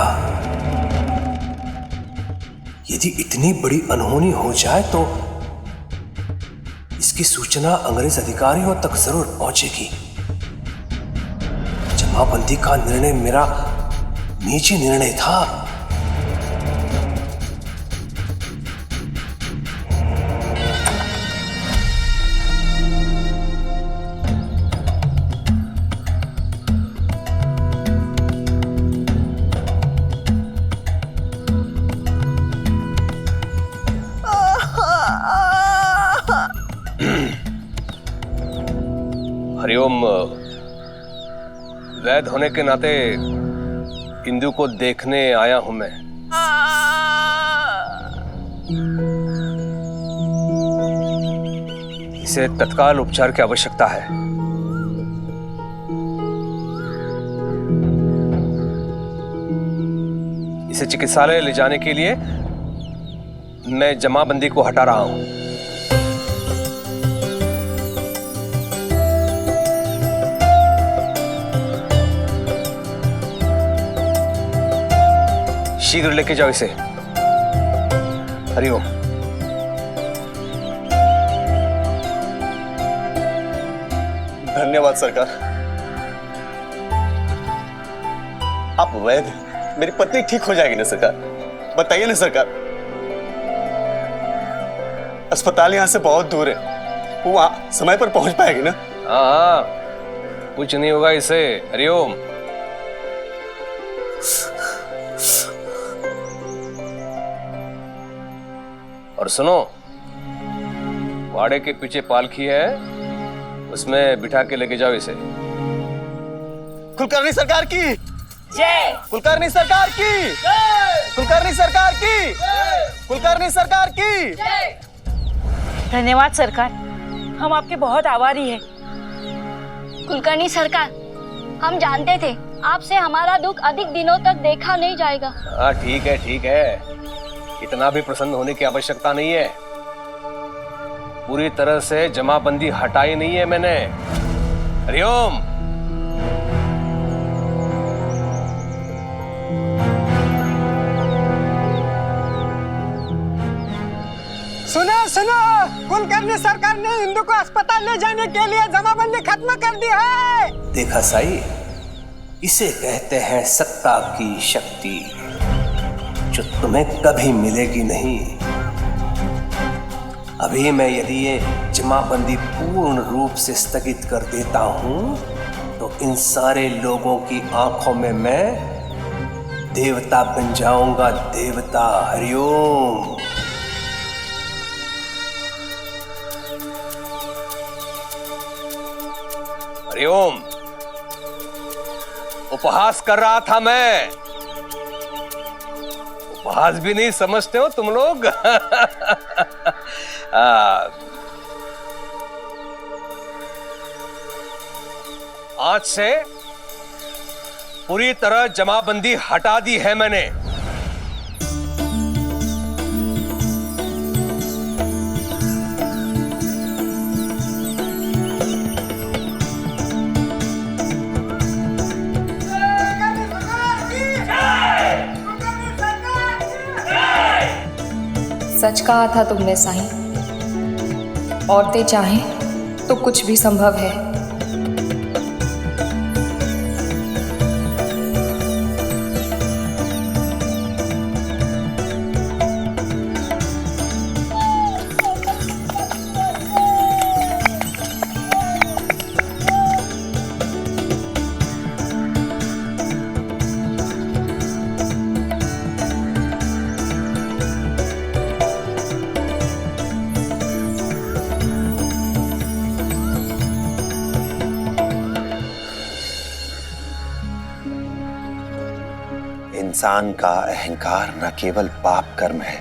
यदि इतनी बड़ी अनहोनी हो जाए तो इसकी सूचना अंग्रेज अधिकारियों तक जरूर पहुंचेगी। जमाबंदी का निर्णय मेरा निजी निर्णय था। हरिओम। वैद होने के नाते इंदु को देखने आया हूं मैं। इसे तत्काल उपचार की आवश्यकता है। इसे चिकित्सालय ले जाने के लिए मैं जमाबंदी को हटा रहा हूं। शीघ्र लेके जाओ इसे। हरिओम। धन्यवाद सरकार। आप वैद, मेरी पत्नी ठीक हो जाएगी ना सरकार? बताइए ना सरकार। अस्पताल यहां से बहुत दूर है, वो वहां समय पर पहुंच पाएगी ना? हाँ, कुछ नहीं होगा इसे। हरिओम। और सुनो, वाड़े के पीछे पालकी है, उसमें बिठा के लेके जाओ इसे। कुलकर्णी सरकार की जय। कुलकर्णी सरकार की जय। कुलकर्णी सरकार की जय। कुलकर्णी सरकार की जय। धन्यवाद सरकार, हम आपके बहुत आभारी हैं। कुलकर्णी सरकार, हम जानते थे आपसे हमारा दुख अधिक दिनों तक देखा नहीं जाएगा। हाँ ठीक है, ठीक है। इतना भी प्रसन्न होने की आवश्यकता नहीं है। पूरी तरह से जमाबंदी हटाई नहीं है मैंने। हरिओम। सुनो, कुलकर्णी सरकार ने इंदु को अस्पताल ले जाने के लिए जमाबंदी खत्म कर दी है। देखा साई, इसे कहते हैं सत्ता की शक्ति, जो तुम्हें कभी मिलेगी नहीं। अभी मैं यदि ये जमाबंदी पूर्ण रूप से स्थगित कर देता हूं तो इन सारे लोगों की आंखों में मैं देवता बन जाऊंगा, देवता। हरिओम। हरिओम। उपहास कर रहा था मैं। उपहास भी नहीं समझते हो तुम लोग? आज से पूरी तरह जमाबंदी हटा दी है मैंने। सच कहा था तुमने साईं, औरतें चाहें तो कुछ भी संभव है। इंसान का अहंकार न केवल पाप कर्म है,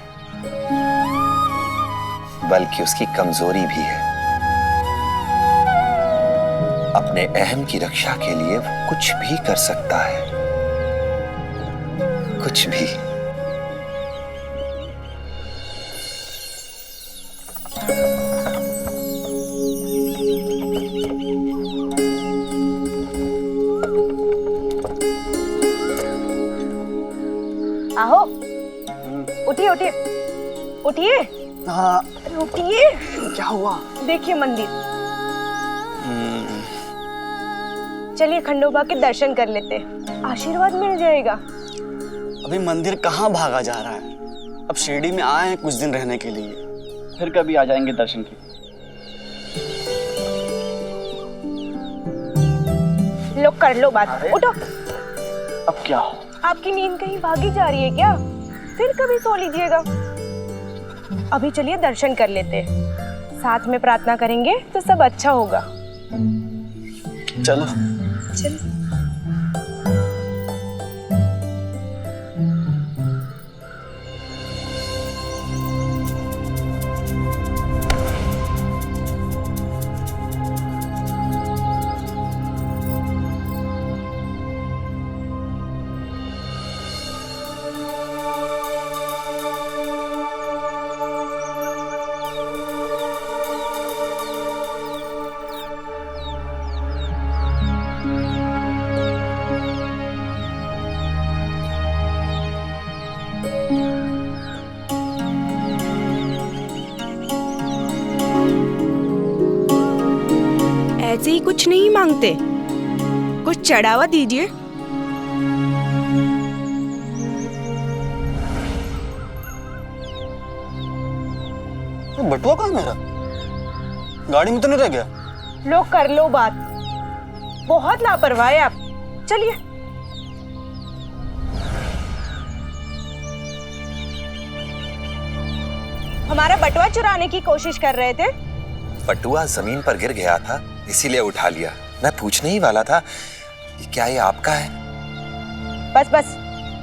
बल्कि उसकी कमजोरी भी है। अपने अहम की रक्षा के लिए वो कुछ भी कर सकता है, कुछ भी। आहो, उठिए उठिए उठिए। हाँ अरे उठिए। क्या हुआ? देखिए मंदिर। चलिए खंडोबा के दर्शन कर लेते, आशीर्वाद मिल जाएगा। अभी मंदिर कहाँ भागा जा रहा है? अब शिरडी में आए हैं कुछ दिन रहने के लिए, फिर कभी आ जाएंगे दर्शन के लिए। लो कर लो बात, उठो। अब क्या हो? आपकी नींद कहीं भागी जा रही है क्या? फिर कभी सो लीजिएगा। अभी चलिए दर्शन कर लेते हैं, साथ में प्रार्थना करेंगे तो सब अच्छा होगा। चलो चलो। ऐसे ही कुछ नहीं मांगते, कुछ चढ़ावा दीजिए। बटुआ कहाँ मेरा? गाड़ी में तो नहीं रह गया? लो कर लो बात, बहुत लापरवाह है आप। चलिए। हमारा बटुआ चुराने की कोशिश कर रहे थे। बटुआ जमीन पर गिर गया था, इसीलिए उठा लिया। मैं पूछने ही वाला था कि क्या ये आपका है? बस बस,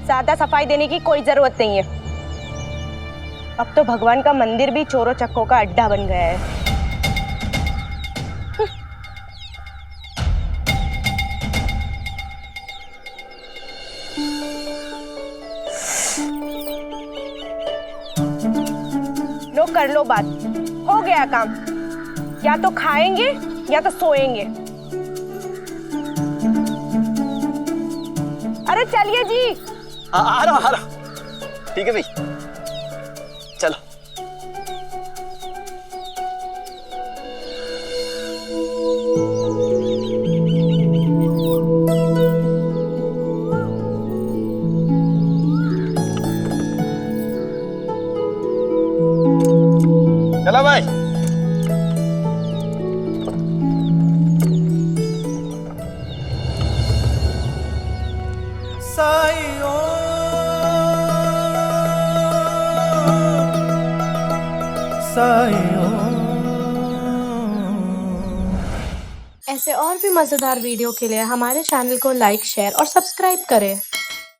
ज्यादा सफाई देने की कोई जरूरत नहीं है। अब तो भगवान का मंदिर भी चोरों चक्कों का अड्डा बन गया है। लो कर लो बात, हो गया काम। या तो खाएंगे या तो सोएंगे। अरे चलिए जी। आ रहा हूँ। ठीक है भाई, चलो। चला भाई। ऐसे और भी मज़ेदार वीडियो के लिए हमारे चैनल को लाइक, शेयर और सब्सक्राइब करें।